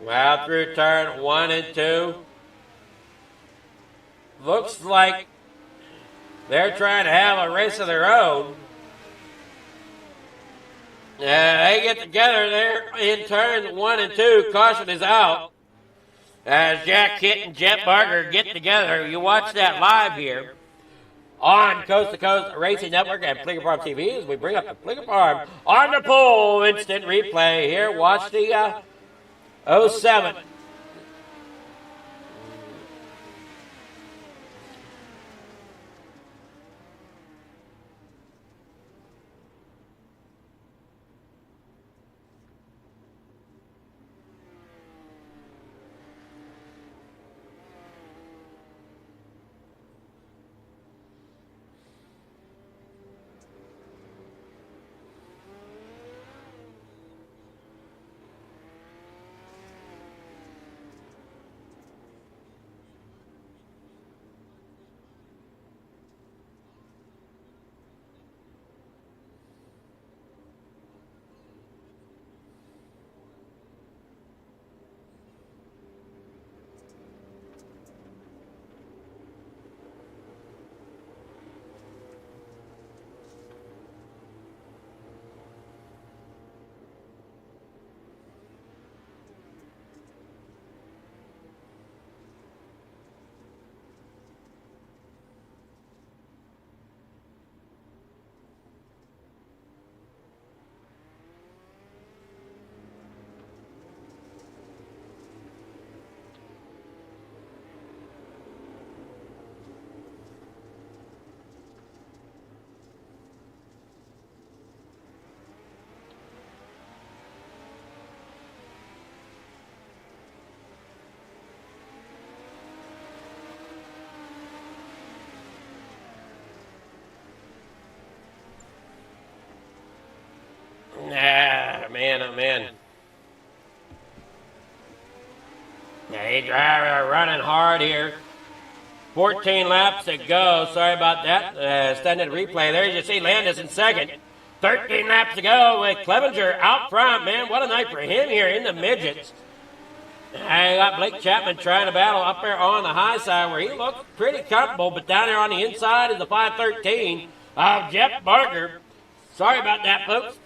Well, through turn 1 and 2. Looks like they're trying to have a race of their own. They get together there in turns 1 and 2. Caution is out. As Jack Hitt and Jeff Barker get together. You watch that live here on Coast to Coast Racing Network and Flicker Farm TV as we bring up the Flicker Farm on the pole. Instant replay here. Watch the 07. Man, oh man. Hey, driver running hard here. 14 laps to go. Sorry about that. Extended replay. There you see Landis in second. 13 laps to go with Clevenger out front. Man, what a night for him here in the midgets. I got Blake Chapman trying to battle up there on the high side where he looked pretty comfortable, but down there on the inside is the 513 of Jeff Barker. Sorry about that, folks.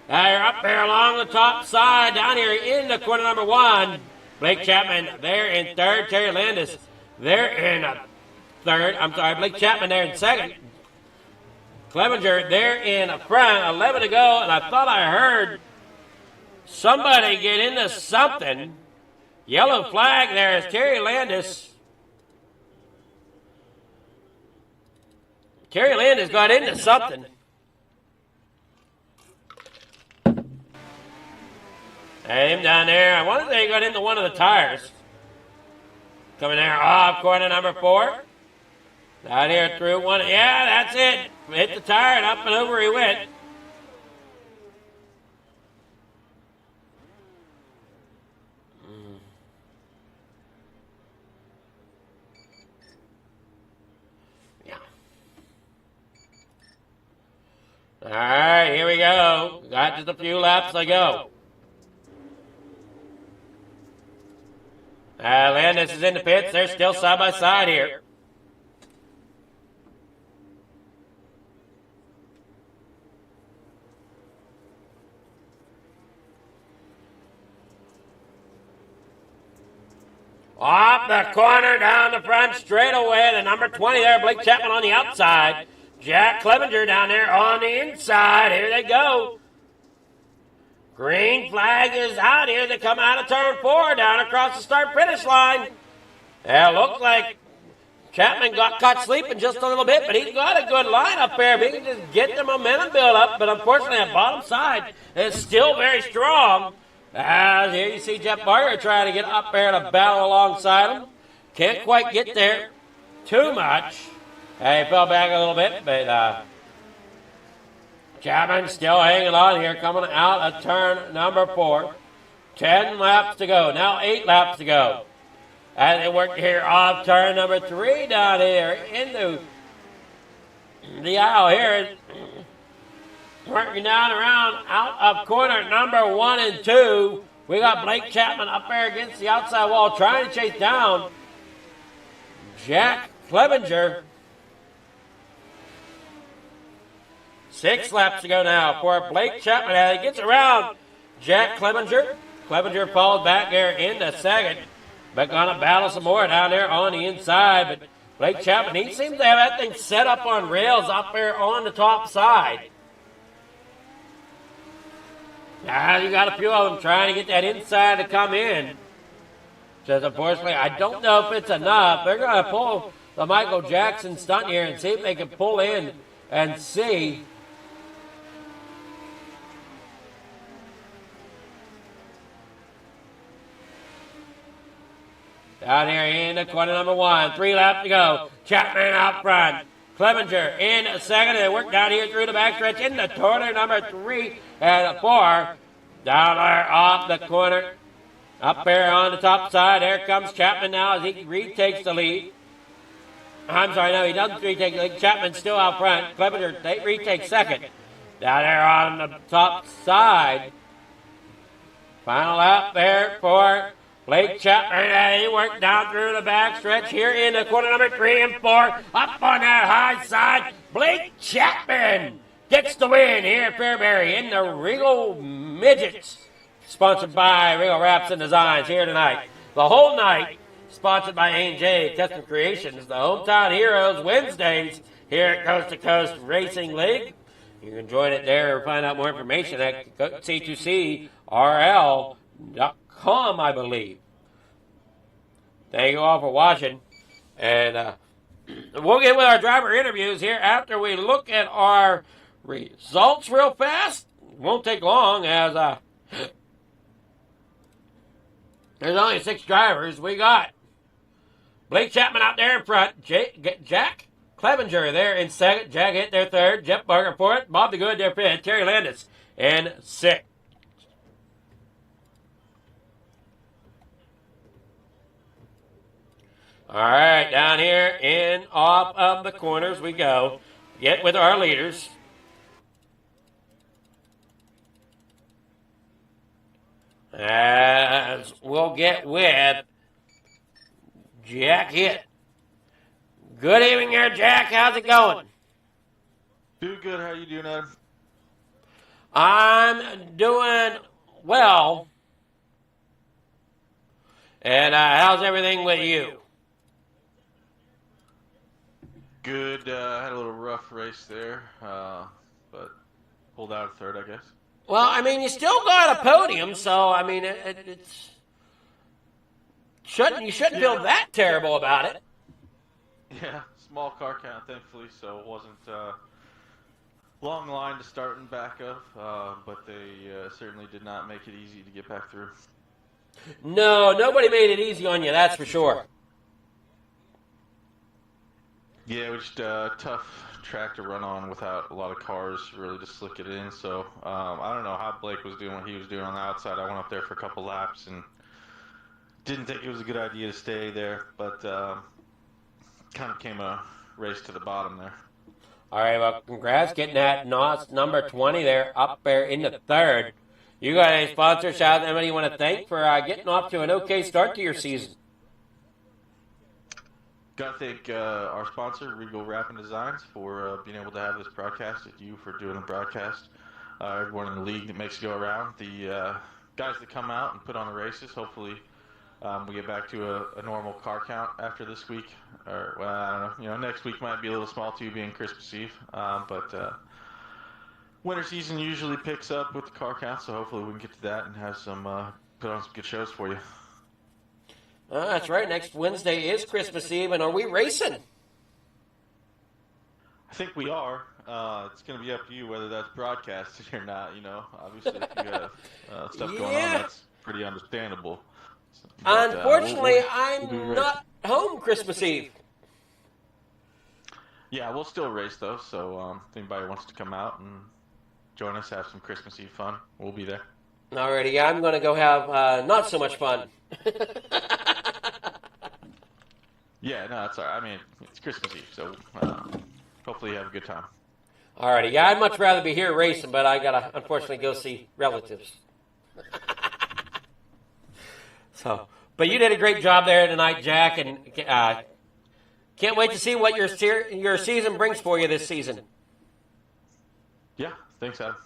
They're up there along the top side, down here in the corner number 1. Blake Chapman there in third. Terry Landis there in third. I'm sorry, Blake Chapman there in second. Clevenger there in front. 11 to go, and I thought I heard somebody get into something. Yellow flag there is Terry Landis. Terry Landis got into something. Him down there. I wonder if they got into one of the tires. Coming there off corner number 4. Down here through one. Yeah, that's it. Hit the tire and up and over he went. Yeah. All right, here we go. Got just a few laps to go. Landis is in the pits. They're still side by side here. Off the corner, down the front, straight away. The number 20 there, Blake Chapman on the outside. Jack Clevenger down there on the inside. Here they go. Green flag is out here. They come out of turn 4 down across the start-finish line. It looks like Chapman got caught sleeping just a little bit, but he's got a good line up there. If he can just get the momentum build up, but unfortunately that bottom side is still very strong. As here you see Jeff Barker trying to get up there to battle alongside him. Can't quite get there too much. He fell back a little bit, but Chapman still hanging on here, coming out of turn number 4. 10 laps to go. Now 8 laps to go. And they work here off turn number 3 down here into the aisle here. Working down around out of corner number 1 and 2. We got Blake Chapman up there against the outside wall trying to chase down Jack Clevenger. 6 laps to go now for Blake Chapman as he gets around Jack Clevenger. Clevenger falls back there into second. But gonna battle some more down there on the inside. But Blake Chapman, he seems to have that thing set up on rails up there on the top side. Now you got a few of them trying to get that inside to come in. Just unfortunately, I don't know if it's enough. They're gonna pull the Michael Jackson stunt here and see if they can pull in and see. Down here in the corner number 1. 3 laps to go. Chapman out front. Clevenger in second. They work down here through the backstretch in the corner number 3 and 4. Down there off the corner. Up there on the top side. There comes Chapman now as he retakes the lead. I'm sorry, no, he doesn't retake the lead. Chapman's still out front. Clevenger retakes second. Down there on the top side. Final lap there for Blake Chapman. He worked down through the back stretch here in the corner number 3 and 4. Up on that high side, Blake Chapman gets the win here at Fairbury in the Regal Midgets. Sponsored by Regal Wraps and Designs here tonight. The whole night sponsored by A&J Custom Creations. The Hometown Heroes Wednesdays here at Coast to Coast Racing League. You can join it there or find out more information at C2CRL.com, I believe. Thank you all for watching. And we'll get with our driver interviews here after we look at our results real fast. Won't take long as there's only 6 drivers. We got Blake Chapman out there in front. Jack Clevenger there in second. Jack hit there third. Jeff Barker fourth. Bob the Good there fifth. Terry Landis in sixth. All right, down here in off of the corners we go. Get with our leaders. As we'll get with Jack Hitt. Good evening there, Jack. How's it going? Doing good. How you doing, Adam? I'm doing well. And how's everything with you? Good. I had a little rough race there, but pulled out a third, I guess. Well, I mean, you still got a podium, so I mean, it's you shouldn't feel that terrible about it. Yeah, small car count, thankfully, so it wasn't long line to start and back of, but they certainly did not make it easy to get back through. No, nobody made it easy on you, that's for sure. Yeah, it was just a tough track to run on without a lot of cars really to slick it in, so I don't know how Blake was doing what he was doing on the outside. I went up there for a couple laps and didn't think it was a good idea to stay there, but kind of came a race to the bottom there. All right, well, congrats getting that NOS number 20 there, up there in the third. You got any sponsors out there anybody you want to thank for getting off to an okay start to your season? Got to thank our sponsor, Regal Wrap and Designs, for being able to have this broadcast, and you for doing the broadcast. Everyone in the league that makes it go around. The guys that come out and put on the races, hopefully we get back to a normal car count after this week. Or, well, I don't know. You know, next week might be a little small too, being Christmas Eve. But winter season usually picks up with the car count, so hopefully we can get to that and have some put on some good shows for you. That's right. Next Wednesday is Christmas Eve, and are we racing? I think we are. It's going to be up to you whether that's broadcasted or not. You know, obviously, if you got stuff going on, that's pretty understandable. But, unfortunately, I'm not home Christmas Eve. Yeah, we'll still race though. So if anybody wants to come out and join us, have some Christmas Eve fun, we'll be there. Alrighty, yeah, I'm going to go have not so much fun. Yeah, no, that's all right. I mean, it's Christmas Eve, so hopefully you have a good time. Alrighty, yeah, I'd much rather be here racing, but I got to unfortunately go see relatives. So, but you did a great job there tonight, Jack, and can't wait to see what your season brings for you this season. Yeah, thanks, Adam.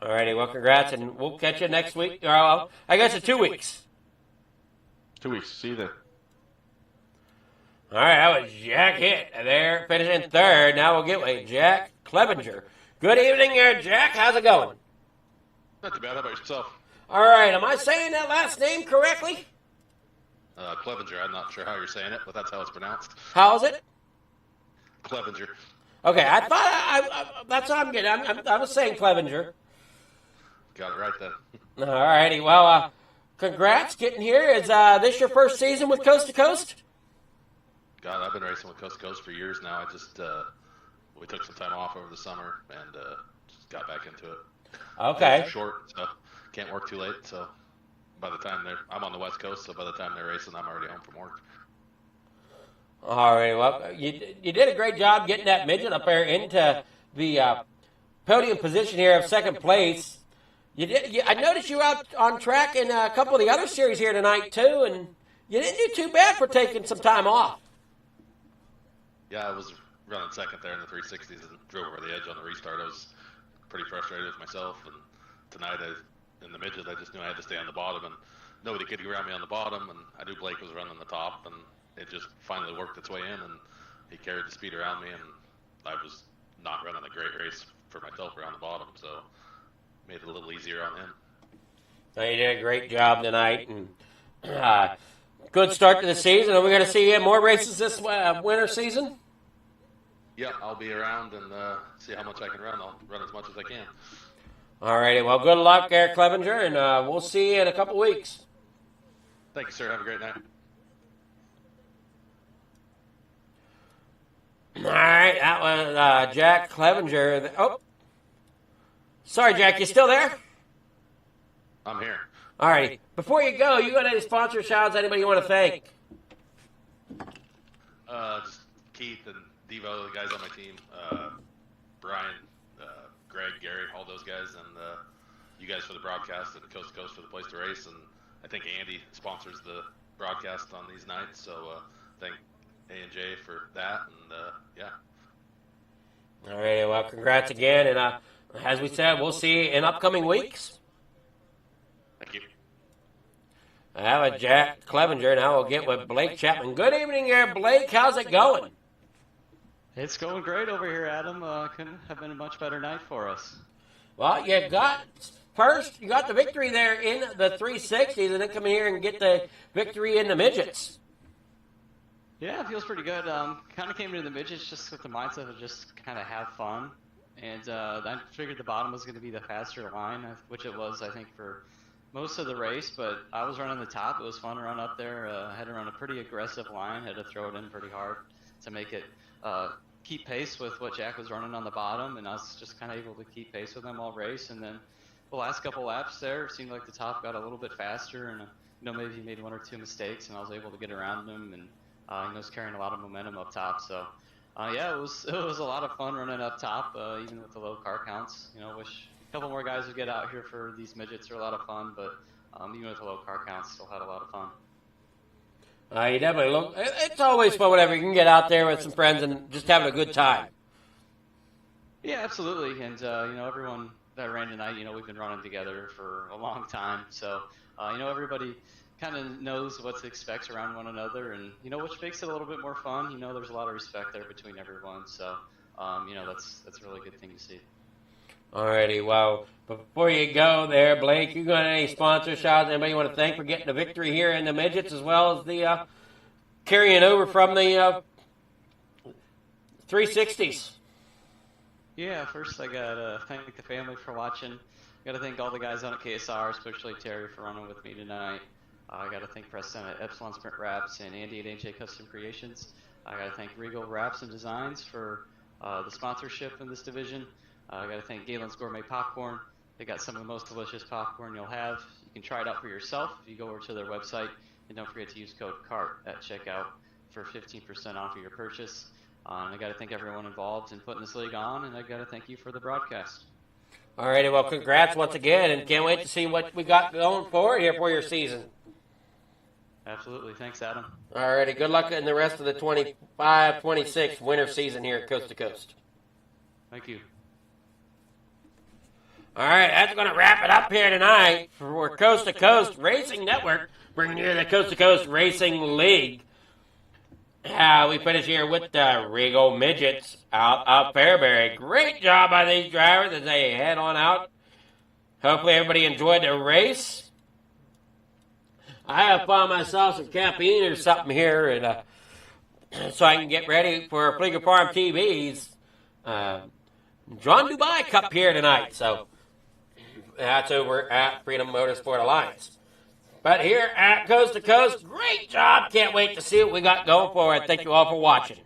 Alrighty, well, congrats, and we'll catch you next week. I guess in 2 weeks. 2 weeks. See you then. All right, that was Jack Hitt there, finishing third. Now we'll get with Jack Clevenger. Good evening there, Jack. How's it going? Not too bad. How about yourself? All right, am I saying that last name correctly? Clevenger. I'm not sure how you're saying it, but that's how it's pronounced. How's it? Clevenger. Okay, I thought that's what I'm getting. I was saying Clevenger. Got it right then. All righty, well, congrats getting here. Is this your first season with Coast to Coast? God, I've been racing with Coast to Coast for years now. I just we took some time off over the summer and just got back into it. Okay. It's short, so can't work too late. So by the time I'm on the West Coast, so by the time they're racing, I'm already home from work. All right. Well, you did a great job getting that midget up there into the podium position here of second place. You did. I noticed you were out on track in a couple of the other series here tonight too, and you didn't do too bad for taking some time off. Yeah, I was running second there in the 360s and drove over the edge on the restart. I was pretty frustrated with myself, and tonight in the midget, I just knew I had to stay on the bottom, and nobody could get around me on the bottom, and I knew Blake was running the top, and it just finally worked its way in, and he carried the speed around me, and I was not running a great race for myself around the bottom, so made it a little easier on him. Well, you did a great job tonight, and good start to the season. Are we going to see more races this winter season? Yeah, I'll be around and see how much I can run. I'll run as much as I can. All righty. Well, good luck there, Clevenger, and we'll see you in a couple weeks. Thank you, sir. Have a great night. All right, that was Jack Clevenger. Oh, sorry, Jack, you still there? I'm here. All right. Before you go, you got any sponsor shout-outs? Anybody you want to thank? Just Keith and Devo, the guys on my team. Brian, Greg, Gary, all those guys, and you guys for the broadcast, and Coast to Coast for the place to race. And I think Andy sponsors the broadcast on these nights, so thank A&J for that. And yeah. All right. Well, congrats again. And as we said, we'll see you in upcoming weeks. Thank you. I have a Jack Clevenger. Now we'll get with Blake Chapman. Good evening there, Blake. How's it going? It's going great over here, Adam. Couldn't have been a much better night for us. Well, you got the victory there in the 360s, and then come here and get the victory in the midgets. Yeah, it feels pretty good. Kind of came into the midgets just with the mindset of just kind of have fun. And I figured the bottom was going to be the faster line, which it was, I think, for most of the race. But I was running the top. It was fun to run up there. I had to run a pretty aggressive line. Had to throw it in pretty hard to make it keep pace with what Jack was running on the bottom. And I was just kind of able to keep pace with him all race. And then the last couple laps there, it seemed like the top got a little bit faster. And, maybe he made one or two mistakes, and I was able to get around him. And he was carrying a lot of momentum up top. So, yeah, it was a lot of fun running up top, even with the low car counts. Wish a couple more guys would get out here for these midgets. They're a lot of fun, but even with the low car counts, still had a lot of fun. You definitely look. It's always fun whenever you can get out there with some friends and just having a good time. Yeah, absolutely. And everyone that ran tonight, we've been running together for a long time. So, everybody kind of knows what to expect around one another, and which makes it a little bit more fun. There's a lot of respect there between everyone. So, that's a really good thing to see. Alrighty, well, before you go there, Blake, you got any sponsor shots? Anybody you want to thank for getting the victory here in the midgets, as well as the carrying over from the 360s? Yeah, first I gotta thank the family for watching. Gotta thank all the guys on at KSR, especially Terry for running with me tonight. I gotta thank Preston at Epsilon Sprint Wraps and Andy at AJ Custom Creations. I gotta thank Regal Wraps and Designs for the sponsorship in this division. I got to thank Galen's Gourmet Popcorn. They got some of the most delicious popcorn you'll have. You can try it out for yourself if you go over to their website. And don't forget to use code CART at checkout for 15% off of your purchase. And I got to thank everyone involved in putting this league on. And I got to thank you for the broadcast. All righty, well, congrats once again. And can't wait to see what we got going forward here for your season. Absolutely. Thanks, Adam. All righty, good luck in the rest of the 25-26 winter season here at Coast to Coast. Thank you. All right, that's going to wrap it up here tonight for Coast to Coast Racing Network, bringing you the Coast to Coast Racing League. We finish here with the Regal Midgets out of Fairbury. Great job by these drivers as they head on out. Hopefully everybody enjoyed the race. I have found myself some caffeine or something here, and so I can get ready for Flieger Farm TV's John Dubai Cup here tonight. So that's over at Freedom Motorsport Alliance. But here at Coast to Coast, great job. Can't wait to see what we got going for it. Thank you all for watching.